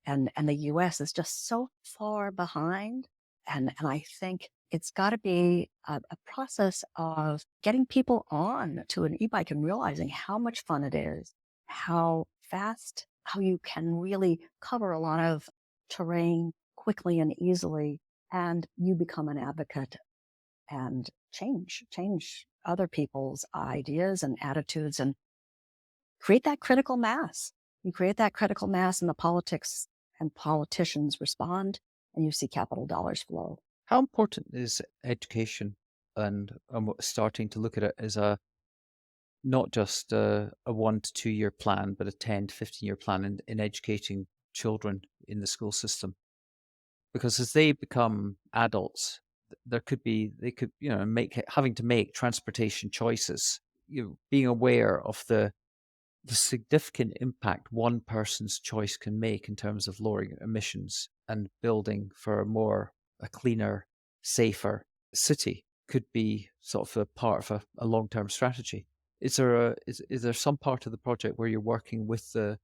And the US is just so far behind. And I think it's got to be a process of getting people on to an e-bike and realizing how much fun it is, how fast, how you can really cover a lot of terrain quickly and easily, and you become an advocate and change other people's ideas and attitudes and create that critical mass. You create that critical mass and the politics and politicians respond and you see capital dollars flow. How important is education? And I'm starting to look at it as a not just a 1 to 2 year plan, but a 10 to 15-year plan in educating children in the school system. Because as they become adults, they could, having to make transportation choices, being aware of the significant impact one person's choice can make in terms of lowering emissions and building for a cleaner, safer city could be sort of a part of a long-term strategy. Is there some part of the project where you're working with the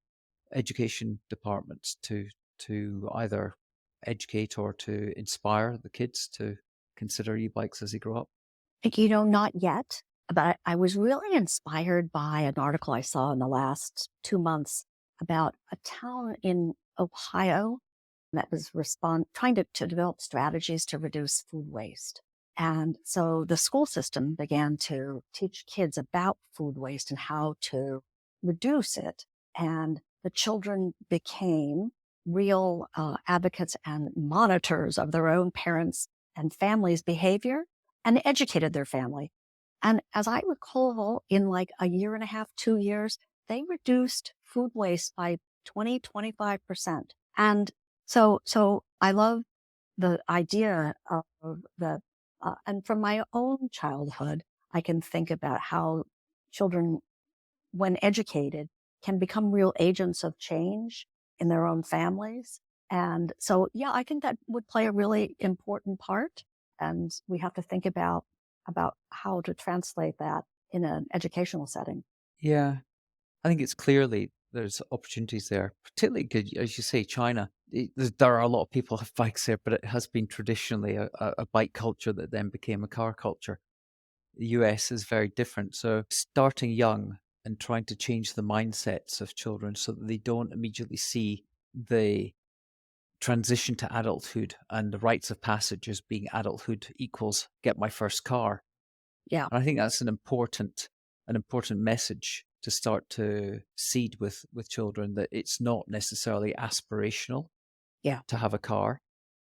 education departments to either educate or to inspire the kids to consider e-bikes as they grow up? Not yet, but I was really inspired by an article I saw in the last 2 months about a town in Ohio that was trying to develop strategies to reduce food waste. And so the school system began to teach kids about food waste and how to reduce it. And the children became real advocates and monitors of their own parents' and families' behavior and educated their family. And as I recall, in like a year and a half, 2 years, they reduced food waste by 25%. And so I love the idea of and from my own childhood, I can think about how children, when educated, can become real agents of change in their own families. And so, yeah, I think that would play a really important part. And we have to think about how to translate that in an educational setting. Yeah, I think it's clearly there's opportunities there, particularly good, as you say, China. There are a lot of people who have bikes there, but it has been traditionally a bike culture that then became a car culture. The US is very different. So starting young and trying to change the mindsets of children so that they don't immediately see the transition to adulthood and the rites of passage as being adulthood equals get my first car. Yeah. And I think that's an important message to start to seed with children, that it's not necessarily aspirational Yeah. to have a car,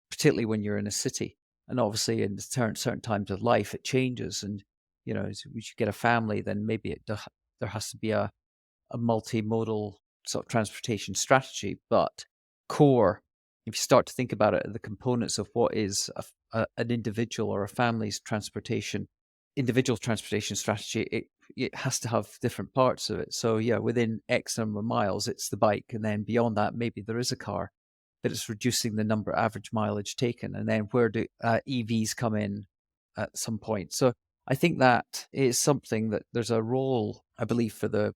particularly when you're in a city. And obviously in certain times of life, it changes. And, as you get a family, then maybe there has to be a multimodal sort of transportation strategy. But core, if you start to think about it, the components of what is an individual or a family's individual transportation strategy, it has to have different parts of it. So yeah, within X number of miles, it's the bike. And then beyond that, maybe there is a car, but it's reducing the number average mileage taken. And then where do EVs come in at some point? So I think that is something that there's a role, I believe, for the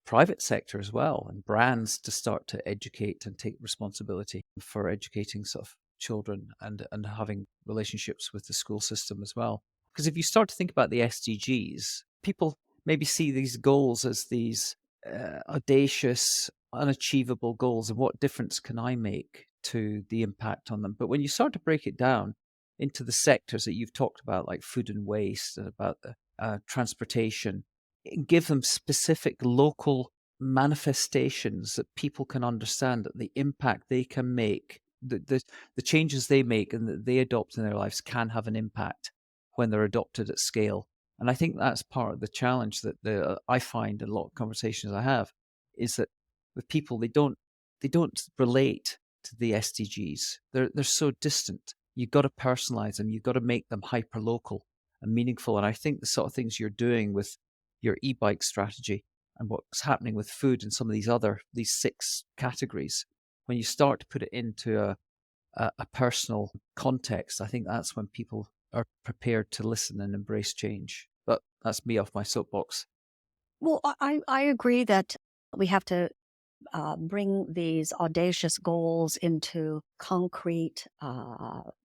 private sector as well, and brands to start to educate and take responsibility for educating sort of children and having relationships with the school system as well. Because if you start to think about the SDGs, people maybe see these goals as these audacious, unachievable goals, and what difference can I make to the impact on them? But when you start to break it down into the sectors that you've talked about, like food and waste, and about the transportation, give them specific local manifestations that people can understand, that the impact they can make, the changes they make and that they adopt in their lives can have an impact when they're adopted at scale. And I think that's part of the challenge that I find in a lot of conversations I have, is that with people, they don't relate to the SDGs. They're so distant. You've got to personalize them. You've got to make them hyper local and meaningful. And I think the sort of things you're doing with your e-bike strategy and what's happening with food and some of these 6 categories, when you start to put it into a personal context, I think that's when people are prepared to listen and embrace change. But That's me off my soapbox. Well, I agree that we have to bring these audacious goals into concrete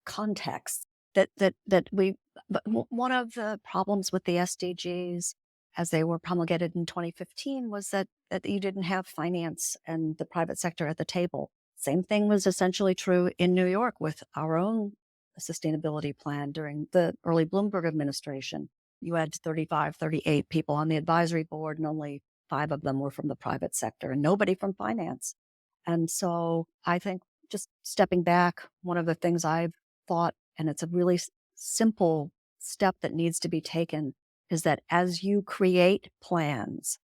contexts. That we. But one of the problems with the SDGs, as they were promulgated in 2015, was that you didn't have finance and the private sector at the table. Same thing was essentially true in New York with our own sustainability plan during the early Bloomberg administration. You had 35, 38 people on the advisory board, and only 5 of them were from the private sector and nobody from finance. And so I think, just stepping back, one of the things I've thought, and it's a really simple step that needs to be taken, is that as you create plans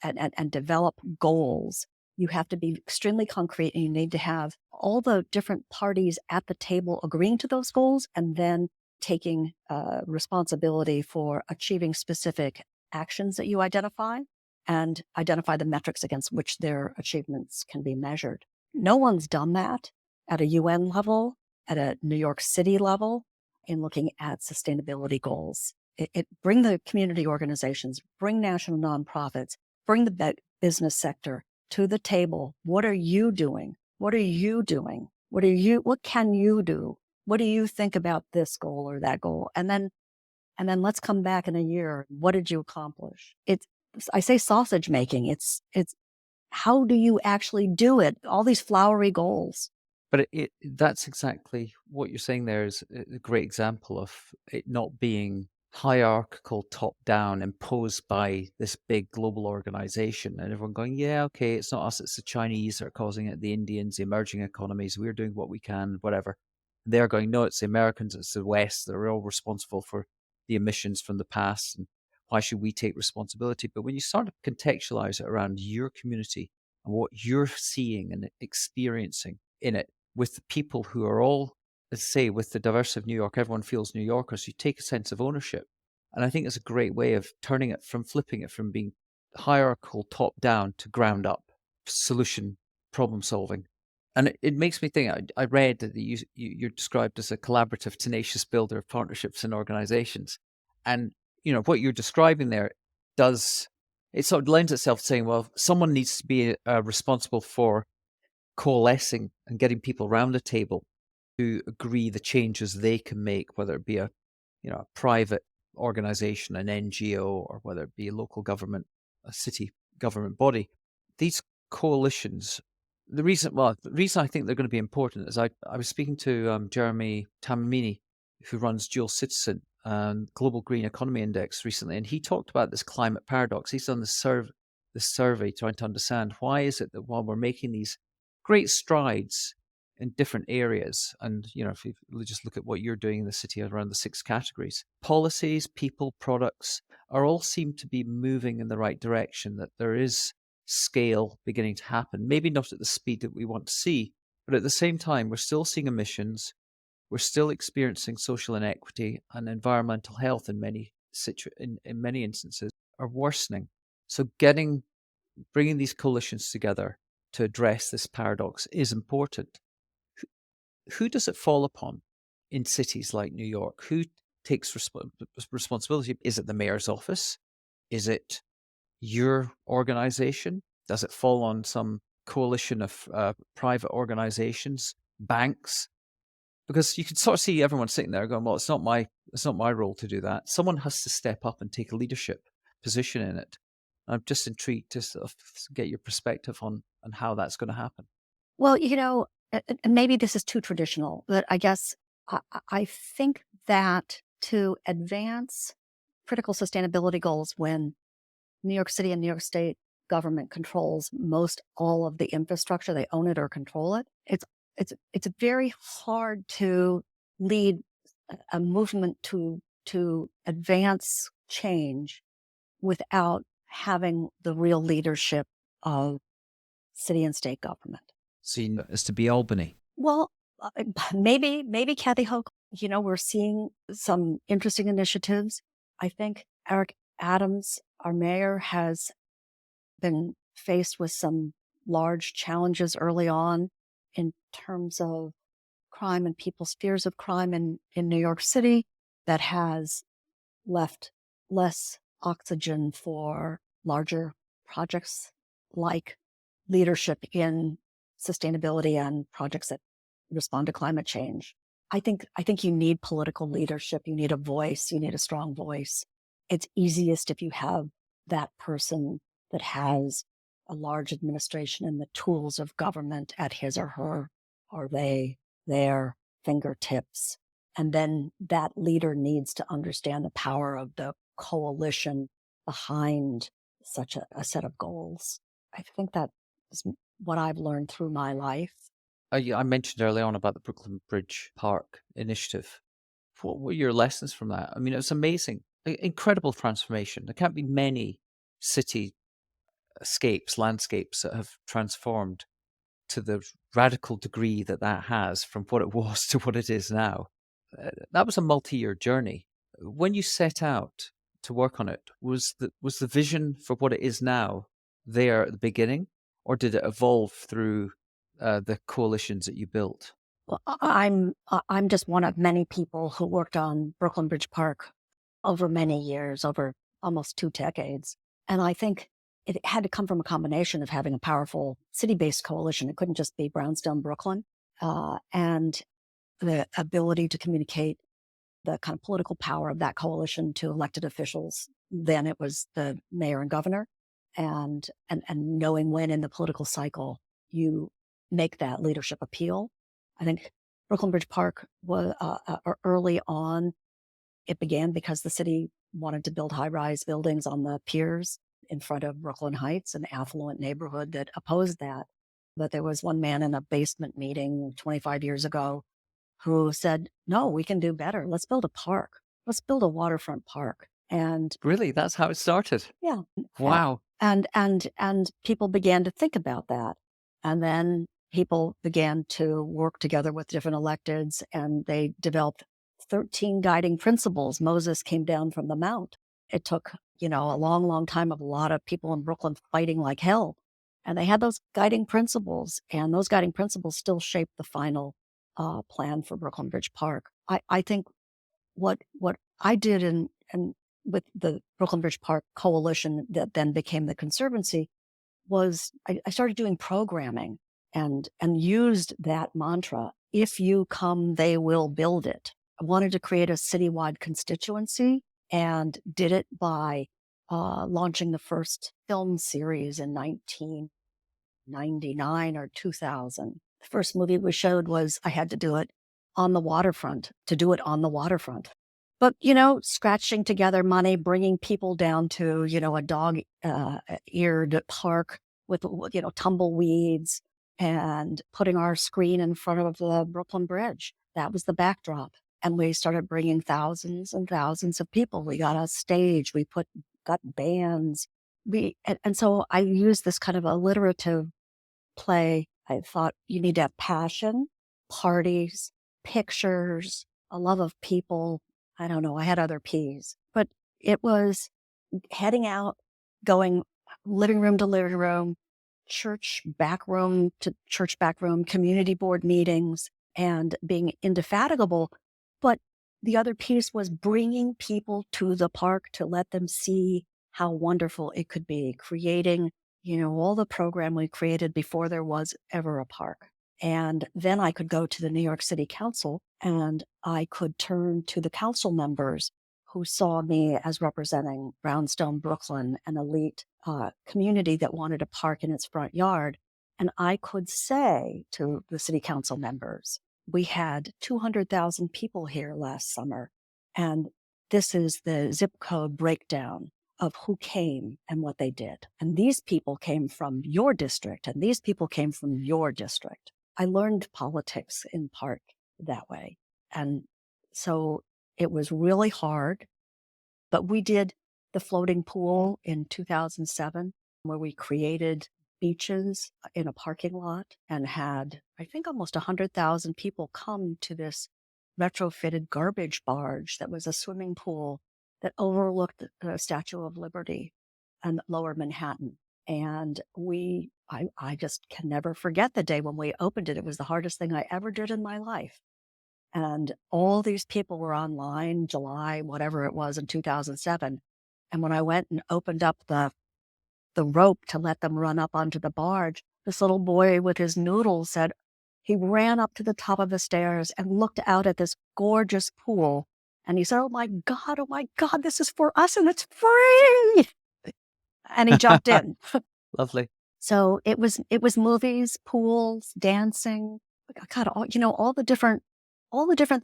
and develop goals, you have to be extremely concrete, and you need to have all the different parties at the table agreeing to those goals and then taking responsibility for achieving specific actions that you identify, and identify the metrics against which their achievements can be measured. No one's done that at a UN level, at a New York City level, in looking at sustainability goals. Bring the community organizations, bring national nonprofits, bring the business sector to the table. What are you doing? What are you doing? What can you do? What do you think about this goal or that goal? And then let's come back in a year. What did you accomplish? I say sausage making. It's how do you actually do it? All these flowery goals. But that's exactly what you're saying there is a great example of it not being hierarchical, top down, imposed by this big global organization, and everyone going, yeah, okay, it's not us, it's the Chinese that are causing it, the Indians, the emerging economies, we're doing what we can, whatever. They're going, no, it's the Americans, it's the West, they're all responsible for the emissions from the past, and why should we take responsibility? But when you start to contextualize it around your community and what you're seeing and experiencing in it, with the people who are all, let's say, with the diversity of New York, everyone feels New Yorkers, you take a sense of ownership. And I think it's a great way of flipping it from being hierarchical top down to ground up solution problem solving. And it makes me think, I read that you're described as a collaborative, tenacious builder of partnerships and organizations. And, what you're describing there it sort of lends itself to saying, well, someone needs to be responsible for coalescing and getting people around the table to agree the changes they can make, whether it be a private organization, an NGO, or whether it be a local government, a city government body. These coalitions, the reason I think they're going to be important is I was speaking to Jeremy Tamamini, who runs Dual Citizen Global Green Economy Index recently, and he talked about this climate paradox. He's done this survey trying to understand why is it that while we're making these great strides in different areas, and if you just look at what you're doing in the city around the 6 categories, policies, people, products are all seem to be moving in the right direction, that there is scale beginning to happen, maybe not at the speed that we want to see, but at the same time we're still seeing emissions, we're still experiencing social inequity, and environmental health in many instances are worsening. So bringing these coalitions together to address this paradox is important. Who does it fall upon in cities like New York? Who takes responsibility? Is it the mayor's office? Is it your organization? Does it fall on some coalition of private organizations, banks? Because you can sort of see everyone sitting there going, well, it's not my role to do that. Someone has to step up and take a leadership position in it. I'm just intrigued to sort of get your perspective on how that's going to happen. Well, and maybe this is too traditional, but I guess I think that to advance critical sustainability goals, when New York City and New York State government controls most all of the infrastructure, they own it or control it, it's very hard to lead a movement to advance change without having the real leadership of city and state government. Seen as to be Albany. Well, maybe Kathy Hochul. We're seeing some interesting initiatives. I think Eric Adams, our mayor, has been faced with some large challenges early on in terms of crime and people's fears of crime in New York City that has left less oxygen for larger projects like leadership in sustainability and projects that respond to climate change. I think you need political leadership. You need a voice. You need a strong voice. It's easiest if you have that person that has a large administration and the tools of government at his or her or their fingertips. And then that leader needs to understand the power of the coalition behind such a set of goals. I think that is what I've learned through my life. I mentioned early on about the Brooklyn Bridge Park initiative. What were your lessons from that? I mean, it was amazing, incredible transformation. There can't be many landscapes that have transformed to the radical degree that has from what it was to what it is now. That was a multi-year journey. When you set out to work on it, was the vision for what it is now there at the beginning, or did it evolve through the coalitions that you built? Well, I'm just one of many people who worked on Brooklyn Bridge Park over many years, over almost 2 decades. And I think it had to come from a combination of having a powerful city-based coalition. It couldn't just be Brownstone, Brooklyn, and the ability to communicate the kind of political power of that coalition to elected officials. Then it was the mayor and governor, and knowing when in the political cycle you make that leadership appeal. I think Brooklyn Bridge Park was early on. It began because the city wanted to build high-rise buildings on the piers in front of Brooklyn Heights, an affluent neighborhood that opposed that. But there was one man in a basement meeting 25 years ago who said, no, we can do better. Let's build a park. Let's build a waterfront park. And Really, that's how it started. yeah. Wow. And people began to think about that. And then people began to work together with different electeds, and they developed 13 guiding principles. Moses came down from the mount. It took, a long, long time of a lot of people in Brooklyn fighting like hell. And they had those guiding principles, and those guiding principles still shape the final plan for Brooklyn Bridge Park. I think what I did and with the Brooklyn Bridge Park Coalition that then became the Conservancy was I started doing programming and used that mantra, if you come, they will build it. I wanted to create a citywide constituency and did it by launching the first film series in 1999 or 2000. The first movie we showed was I had to do it on the waterfront, But, scratching together money, bringing people down to, a dog-eared park with, tumbleweeds, and putting our screen in front of the Brooklyn Bridge. That was the backdrop. And we started bringing thousands and thousands of people. We got a stage. We got bands. And so I used this kind of alliterative play. I thought you need to have passion, parties, pictures, a love of people. I don't know. I had other P's, but it was heading out, going living room to living room, church back room to church back room, community board meetings, and being indefatigable. But the other piece was bringing people to the park to let them see how wonderful it could be, creating, all the program we created before there was ever a park. And then I could go to the New York City Council and I could turn to the council members who saw me as representing Brownstone, Brooklyn, an elite community that wanted a park in its front yard. And I could say to the city council members, we had 200,000 people here last summer. And this is the zip code breakdown of who came and what they did. And these people came from your district, and these people came from your district. I learned politics in part that way. And so it was really hard, but we did the floating pool in 2007, where we created beaches in a parking lot and had, I think, almost 100,000 people come to this retrofitted garbage barge that was a swimming pool that overlooked the Statue of Liberty and Lower Manhattan. And I just can never forget the day when we opened it. It was the hardest thing I ever did in my life. And all these people were online, July, whatever it was in 2007. And when I went and opened up the rope to let them run up onto the barge, this little boy with his noodles said he ran up to the top of the stairs and looked out at this gorgeous pool. And he said, oh my God, this is for us and it's free. And he jumped in. Lovely. So it was movies, pools, dancing, God, all the different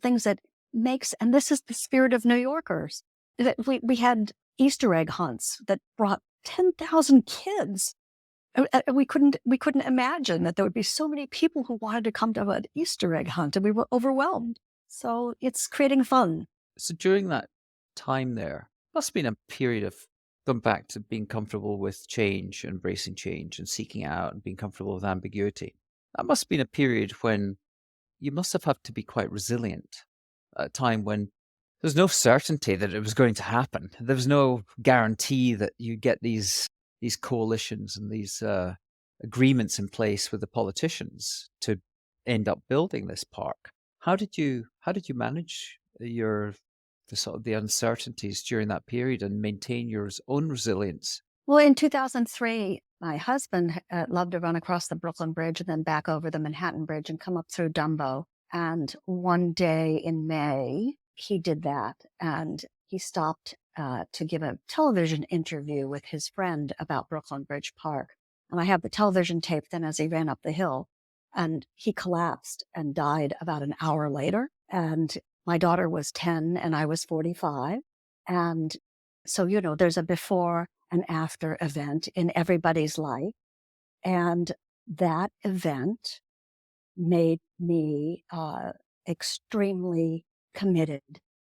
things that makes, and this is the spirit of New Yorkers. That we had Easter egg hunts that brought 10,000 kids. We couldn't imagine that there would be so many people who wanted to come to an Easter egg hunt, and we were overwhelmed. So it's creating fun. So during that time there, must have been a period of going back to being comfortable with change, embracing change and seeking out and being comfortable with ambiguity. That must have been a period when you must have had to be quite resilient, at a time when there's no certainty that it was going to happen. There was no guarantee that you get these coalitions and these agreements in place with the politicians to end up building this park. How did you manage the uncertainties during that period and maintain your own resilience? Well, in 2003, my husband loved to run across the Brooklyn Bridge and then back over the Manhattan Bridge and come up through Dumbo. And one day in May, he did that, and he stopped to give a television interview with his friend about Brooklyn Bridge Park. And I have the television tape then as he ran up the hill, and he collapsed and died about an hour later. And my daughter was 10 and I was 45. And so, there's a before and after event in everybody's life. And that event made me extremely committed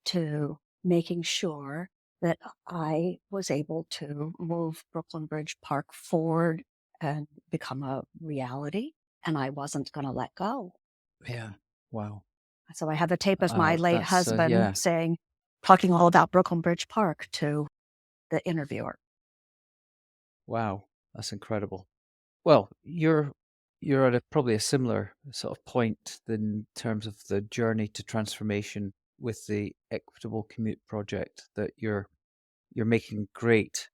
to making sure that I was able to move Brooklyn Bridge Park forward and become a reality. And I wasn't going to let go. Yeah. Wow. So I have the tape of my late husband yeah. talking all about Brooklyn Bridge Park to the interviewer. Wow. That's incredible. Well, you're at probably a similar sort of point in terms of the journey to transformation with the Equitable Commute Project, that you're making great,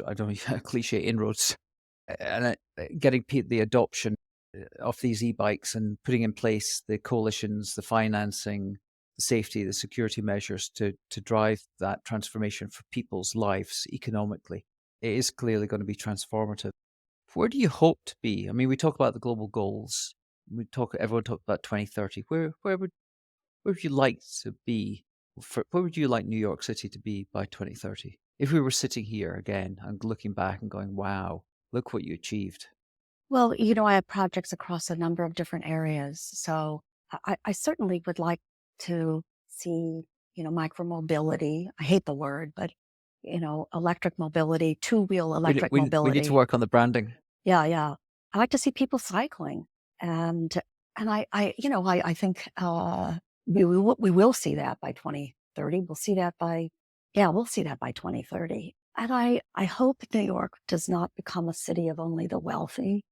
I don't know, cliche inroads, and getting the adoption of these e-bikes and putting in place the coalitions, the financing, the safety, the security measures to drive that transformation for people's lives economically. It is clearly going to be transformative. Where do you hope to be? I mean, we talk about the global goals. Everyone talks about 2030. Where would you like to be? Where would you like New York City to be by 2030? If we were sitting here again and looking back and going, wow, look what you achieved. Well, I have projects across a number of different areas. So I certainly would like to see, micromobility. I hate the word, but, electric mobility, two-wheel electric mobility. We need to work on the branding. Yeah. I like to see people cycling. And I think we will see that by 2030. We'll see that by 2030. And I hope New York does not become a city of only the wealthy,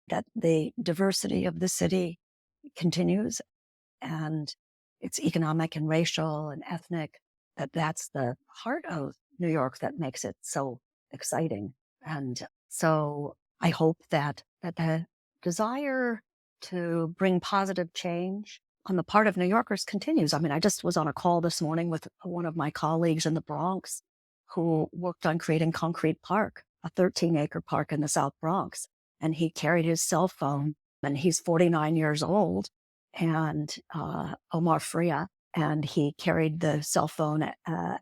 that the diversity of the city continues, and it's economic and racial and ethnic, that's the heart of New York that makes it so exciting. And so I hope that the desire to bring positive change on the part of New Yorkers continues. I mean, I just was on a call this morning with one of my colleagues in the Bronx who worked on creating Concrete Park, a 13-acre park in the South Bronx. And he carried his cell phone, and he's 49 years old, and Omar Freya, and he carried the cell phone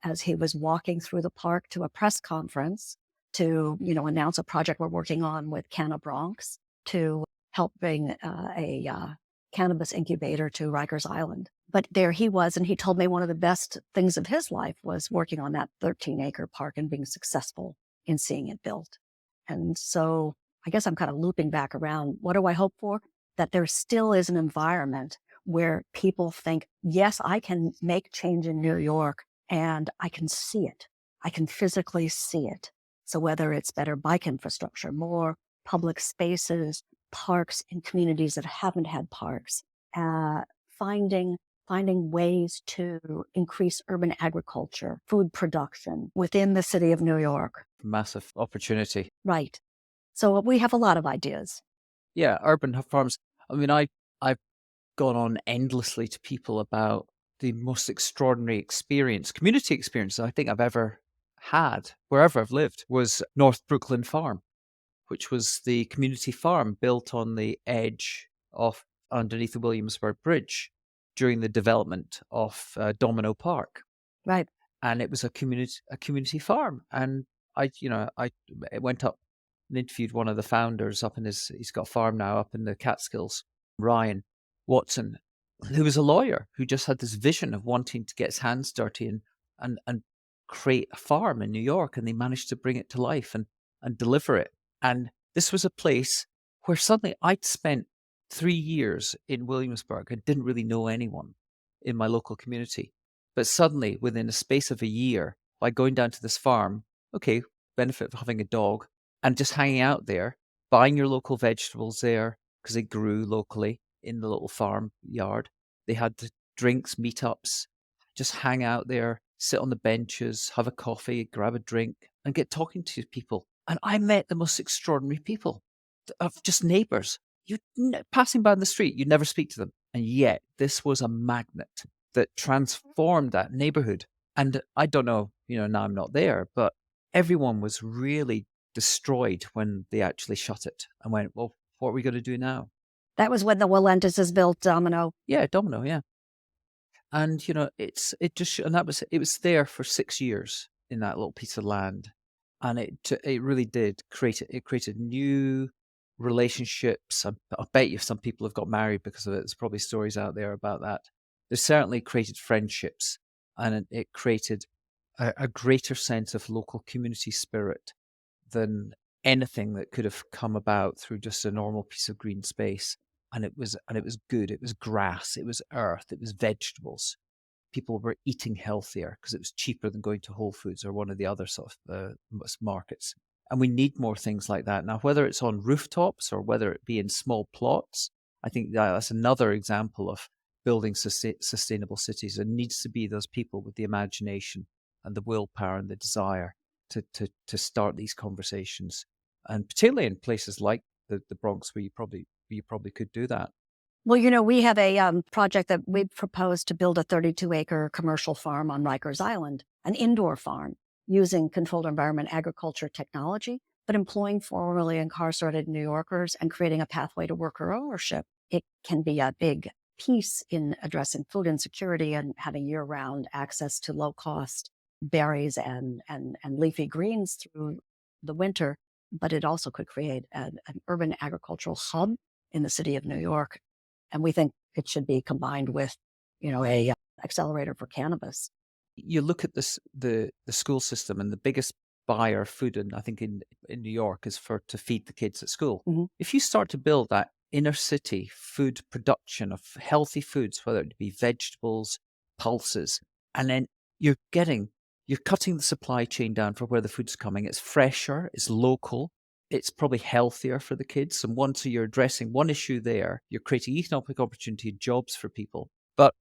as he was walking through the park to a press conference to, announce a project we're working on with Canna Bronx to help bring a cannabis incubator to Rikers Island. But there he was, and he told me one of the best things of his life was working on that 13-acre park and being successful in seeing it built. And so I guess I'm kind of looping back around. What do I hope for? That there still is an environment where people think, yes, I can make change in New York, and I can see it. I can physically see it. So whether it's better bike infrastructure, more public spaces, parks in communities that haven't had parks, finding finding ways to increase urban agriculture, food production within the city of New York. Massive opportunity. Right. So we have a lot of ideas. Yeah, urban farms. I mean, I've gone on endlessly to people about the most extraordinary experience, community experience I think I've ever had, wherever I've lived, was North Brooklyn Farm, which was the community farm built on the edge of underneath the Williamsburg Bridge during the development of Domino Park. Right. And it was a community farm. And I went up and interviewed one of the founders up in he's got a farm now up in the Catskills, Ryan Watson, who was a lawyer who just had this vision of wanting to get his hands dirty and create a farm in New York. And they managed to bring it to life and deliver it. And this was a place where suddenly I'd spent 3 years in Williamsburg and didn't really know anyone in my local community. But suddenly, within a space of a year, by going down to this farm, okay, benefit of having a dog, and just hanging out there, buying your local vegetables there, because they grew locally in the little farm yard. They had the drinks, meetups, just hang out there, sit on the benches, have a coffee, grab a drink, and get talking to people. And I met the most extraordinary people, of just neighbors. Passing by on the street, you'd never speak to them. And yet, this was a magnet that transformed that neighborhood. And I don't know, now I'm not there, but everyone was really destroyed when they actually shut it and went, well, what are we going to do now? That was when the Walentis built Domino. Yeah, Domino, yeah. And, it was there for 6 years in that little piece of land. And it really did created new relationships. I bet you some people have got married because of it. There's probably stories out there about that. It certainly created friendships, and it created a greater sense of local community spirit than anything that could have come about through just a normal piece of green space. And it was good. It was grass, it was earth, it was vegetables. People were eating healthier because it was cheaper than going to Whole Foods or one of the other sort of markets. And we need more things like that. Now, whether it's on rooftops or whether it be in small plots, I think that's another example of building sustainable cities. There needs to be those people with the imagination and the willpower and the desire to start these conversations. And particularly in places like the Bronx, where you probably could do that. Well, we have a project that we proposed to build a 32-acre commercial farm on Rikers Island, an indoor farm using controlled environment agriculture technology, but employing formerly incarcerated New Yorkers and creating a pathway to worker ownership. It can be a big piece in addressing food insecurity and having year-round access to low-cost berries and leafy greens through the winter. But it also could create an urban agricultural hub in the city of New York. And we think it should be combined with, a accelerator for cannabis. You look at this, the school system, and the biggest buyer of food, I think in New York, is to feed the kids at school. Mm-hmm. If you start to build that inner city food production of healthy foods, whether it be vegetables, pulses, and then you're cutting the supply chain down for where the food's coming. It's fresher, it's local, it's probably healthier for the kids. And once you're addressing one issue there, you're creating economic opportunity and jobs for people. But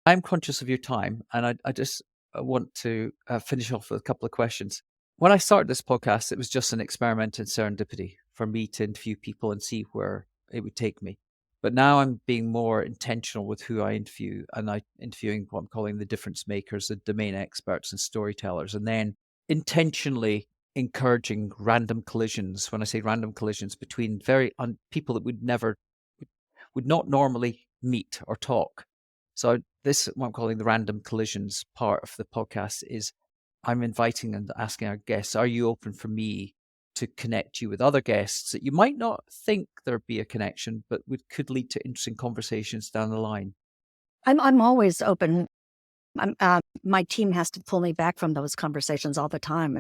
I'm conscious of your time, and I just want to finish off with a couple of questions. When I started this podcast, it was just an experiment in serendipity for me to interview people and see where it would take me. But now I'm being more intentional with who I interview, and I'm interviewing what I'm calling the difference makers, the domain experts and storytellers, and then intentionally encouraging random collisions. When I say random collisions, between people that would not normally meet or talk. So this, what I'm calling the random collisions part of the podcast, is I'm inviting and asking our guests, are you open for me to connect you with other guests that you might not think there'd be a connection, but could lead to interesting conversations down the line? I'm always open. My team has to pull me back from those conversations all the time.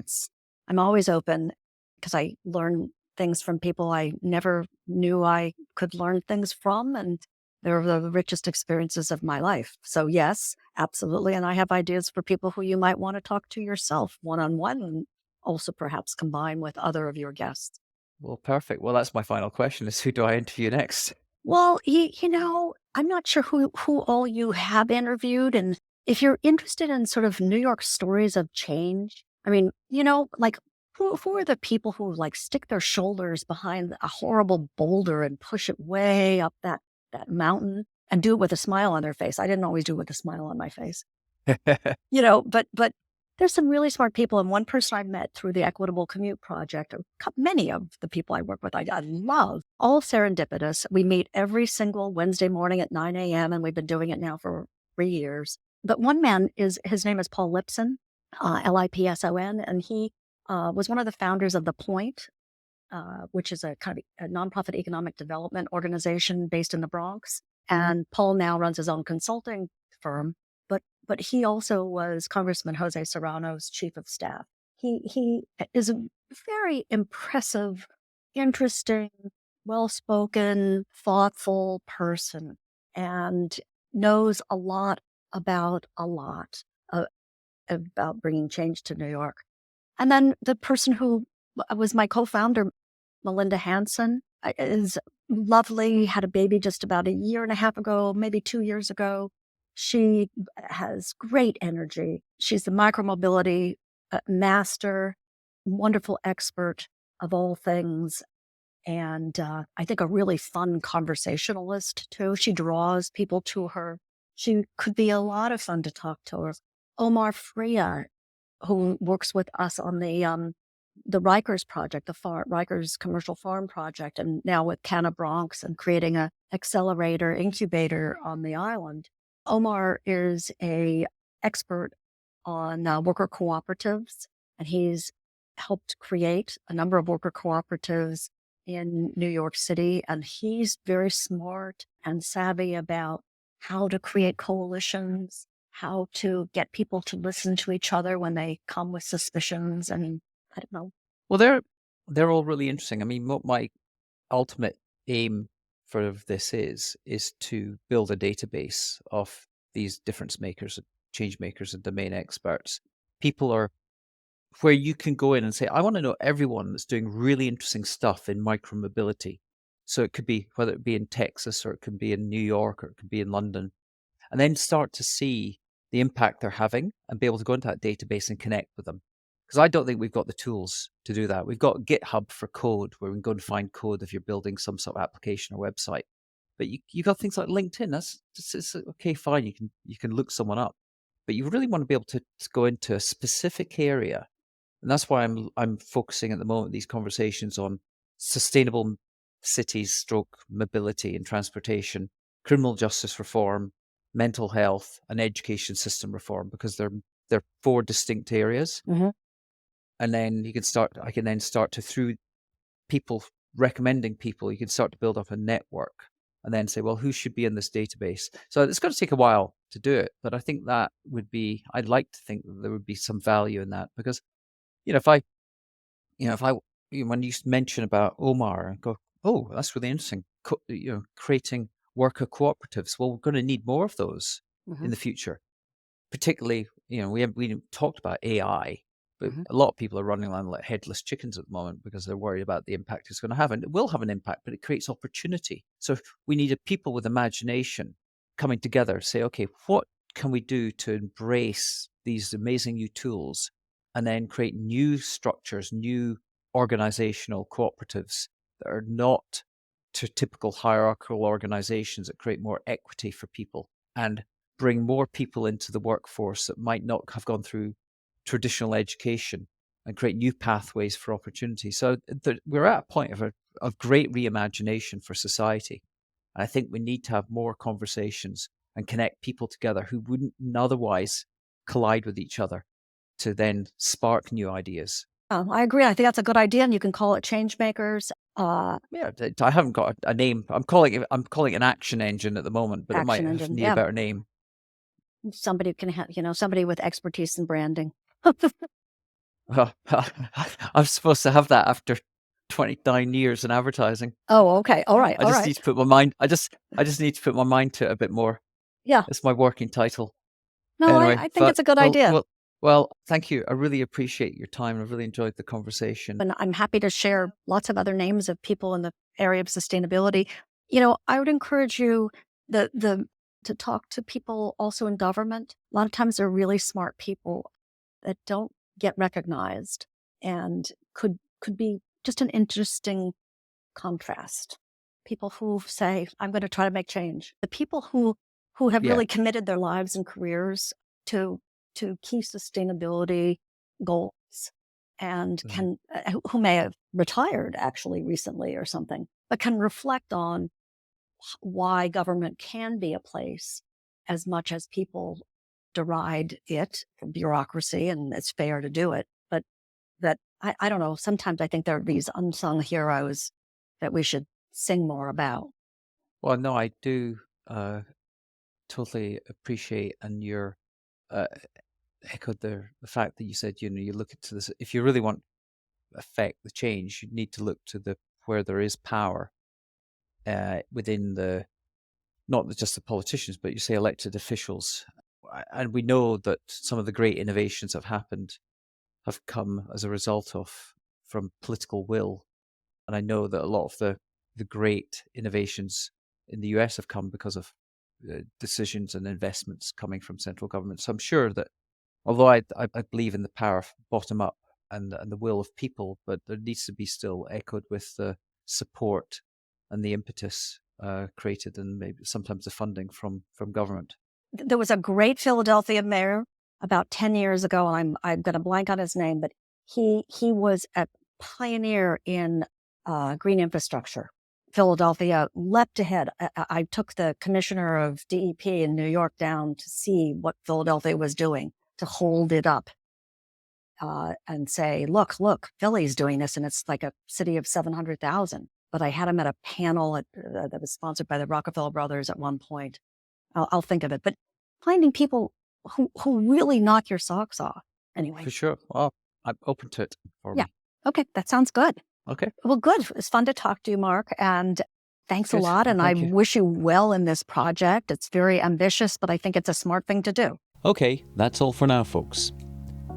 I'm always open because I learn things from people I never knew I could learn things from, and they're the richest experiences of my life. So yes, absolutely. And I have ideas for people who you might want to talk to yourself one-on-one, and also perhaps combine with other of your guests. Well, perfect. Well, that's my final question, is who do I interview next? Well, I'm not sure who all you have interviewed. And if you're interested in sort of New York stories of change, I mean, like who are the people who like stick their shoulders behind a horrible boulder and push it way up that mountain and do it with a smile on their face? I didn't always do it with a smile on my face, but there's some really smart people. And one person I met through the Equitable Commute Project, many of the people I work with, I love, all serendipitous. We meet every single Wednesday morning at 9 a.m. and we've been doing it now for 3 years. But one man his name is Paul Lipson, Lipson, and he was one of the founders of The Point, which is a kind of a nonprofit economic development organization based in the Bronx. And Paul now runs his own consulting firm. But he also was Congressman Jose Serrano's chief of staff. He is a very impressive, interesting, well-spoken, thoughtful person, and knows a lot about about bringing change to New York. And then the person who was my co-founder, Melinda Hansen, is lovely, had a baby just about a year and a half ago, maybe 2 years ago. She has great energy. She's the micromobility master, wonderful expert of all things, and I think a really fun conversationalist too. She draws people to her. She could be a lot of fun to talk to her. Omar Freya, who works with us on the Rikers project, the Rikers Commercial Farm project, and now with Canna Bronx and creating a accelerator incubator on the island. Omar is a expert on worker cooperatives, and he's helped create a number of worker cooperatives in New York City. And he's very smart and savvy about how to create coalitions, how to get people to listen to each other when they come with suspicions. And I don't know. Well, they're all really interesting. I mean, what my ultimate aim for this is to build a database of these difference makers, change makers, and domain experts. People are where you can go in and say, I want to know everyone that's doing really interesting stuff in micromobility. So it could be whether it be in Texas, or it could be in New York, or it could be in London, and then start to see the impact they're having and be able to go into that database and connect with them. Because I don't think we've got the tools to do that. We've got GitHub for code, where we can go and find code if you're building some sort of application or website. But you got things like LinkedIn. It's okay, fine. You can look someone up, but you really want to be able to go into a specific area, and that's why I'm focusing at the moment these conversations on sustainable cities, stroke mobility and transportation, criminal justice reform, mental health, and education system reform, because they're 4 distinct areas. Mm-hmm. And then I can then start to, through people recommending people, you can start to build up a network and then say, well, who should be in this database? So it's going to take a while to do it, but I think that I'd like to think that there would be some value in that, because, when you mention about Omar and go, oh, that's really interesting, creating worker cooperatives. Well, we're going to need more of those in the future. Particularly, we talked about AI, but a lot of people are running around like headless chickens at the moment because they're worried about the impact it's going to have. And it will have an impact, but it creates opportunity. So we need people with imagination coming together, say, okay, what can we do to embrace these amazing new tools and then create new structures, new organizational cooperatives that are not typical hierarchical organizations, that create more equity for people and bring more people into the workforce that might not have gone through traditional education, and create new pathways for opportunity. So we're at a point of great reimagination for society. And I think we need to have more conversations and connect people together who wouldn't otherwise collide with each other, to then spark new ideas. I agree. I think that's a good idea, and you can call it change makers. Yeah, I haven't got a name. I'm calling it an action engine at the moment, but it might need a better name. Somebody can have, somebody with expertise in branding. I'm supposed to have that after 29 years in advertising. Oh, okay. All right. I just need to put my mind. I just need to put my mind to it a bit more. Yeah, it's my working title. No, anyway, I think it's a good idea. Well, thank you. I really appreciate your time. I've really enjoyed the conversation. And I'm happy to share lots of other names of people in the area of sustainability. I would encourage you, the to talk to people also in government. A lot of times they're really smart people that don't get recognized and could be just an interesting contrast. People who say, I'm going to try to make change. The people who have Yeah. really committed their lives and careers to key sustainability goals and can who may have retired actually recently or something, but can reflect on why government can be a place as much as people deride it from bureaucracy, and it's fair to do it. But that I don't know, sometimes I think there are these unsung heroes that we should sing more about. Well, no, I do totally appreciate, and you're echoed the fact that you said, you look into this. If you really want to affect the change, you need to look to the where there is power within the, not just the politicians, but you say elected officials. And we know that some of the great innovations that have happened have come as a result of from political will. And I know that a lot of the great innovations in the US have come because of decisions and investments coming from central government. So I'm sure that, although I believe in the power of bottom up and the will of people, but there needs to be still echoed with the support and the impetus created, and maybe sometimes the funding from government. There was a great Philadelphia mayor about 10 years ago, and I'm going to blank on his name, but he was a pioneer in green infrastructure. Philadelphia leapt ahead. I took the commissioner of DEP in New York down to see what Philadelphia was doing, to hold it up and say, look, Philly's doing this, and it's like a city of 700,000. But I had him at a panel that was sponsored by the Rockefeller brothers at one point. I'll think of it. But finding people who really knock your socks off. Anyway. For sure. Well, I'm open to it for me. Okay, that sounds good. Okay. Well, good. It's fun to talk to you, Mark. And thanks a lot. And I wish you well in this project. It's very ambitious, but I think it's a smart thing to do. Okay, that's all for now, folks.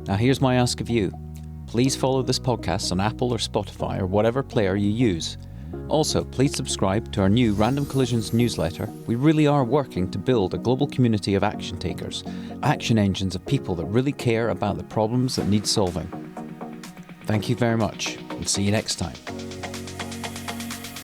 Now here's my ask of you. Please follow this podcast on Apple or Spotify or whatever player you use. Also, please subscribe to our new Random Collisions newsletter. We really are working to build a global community of action takers, action engines of people that really care about the problems that need solving. Thank you very much, and see you next time.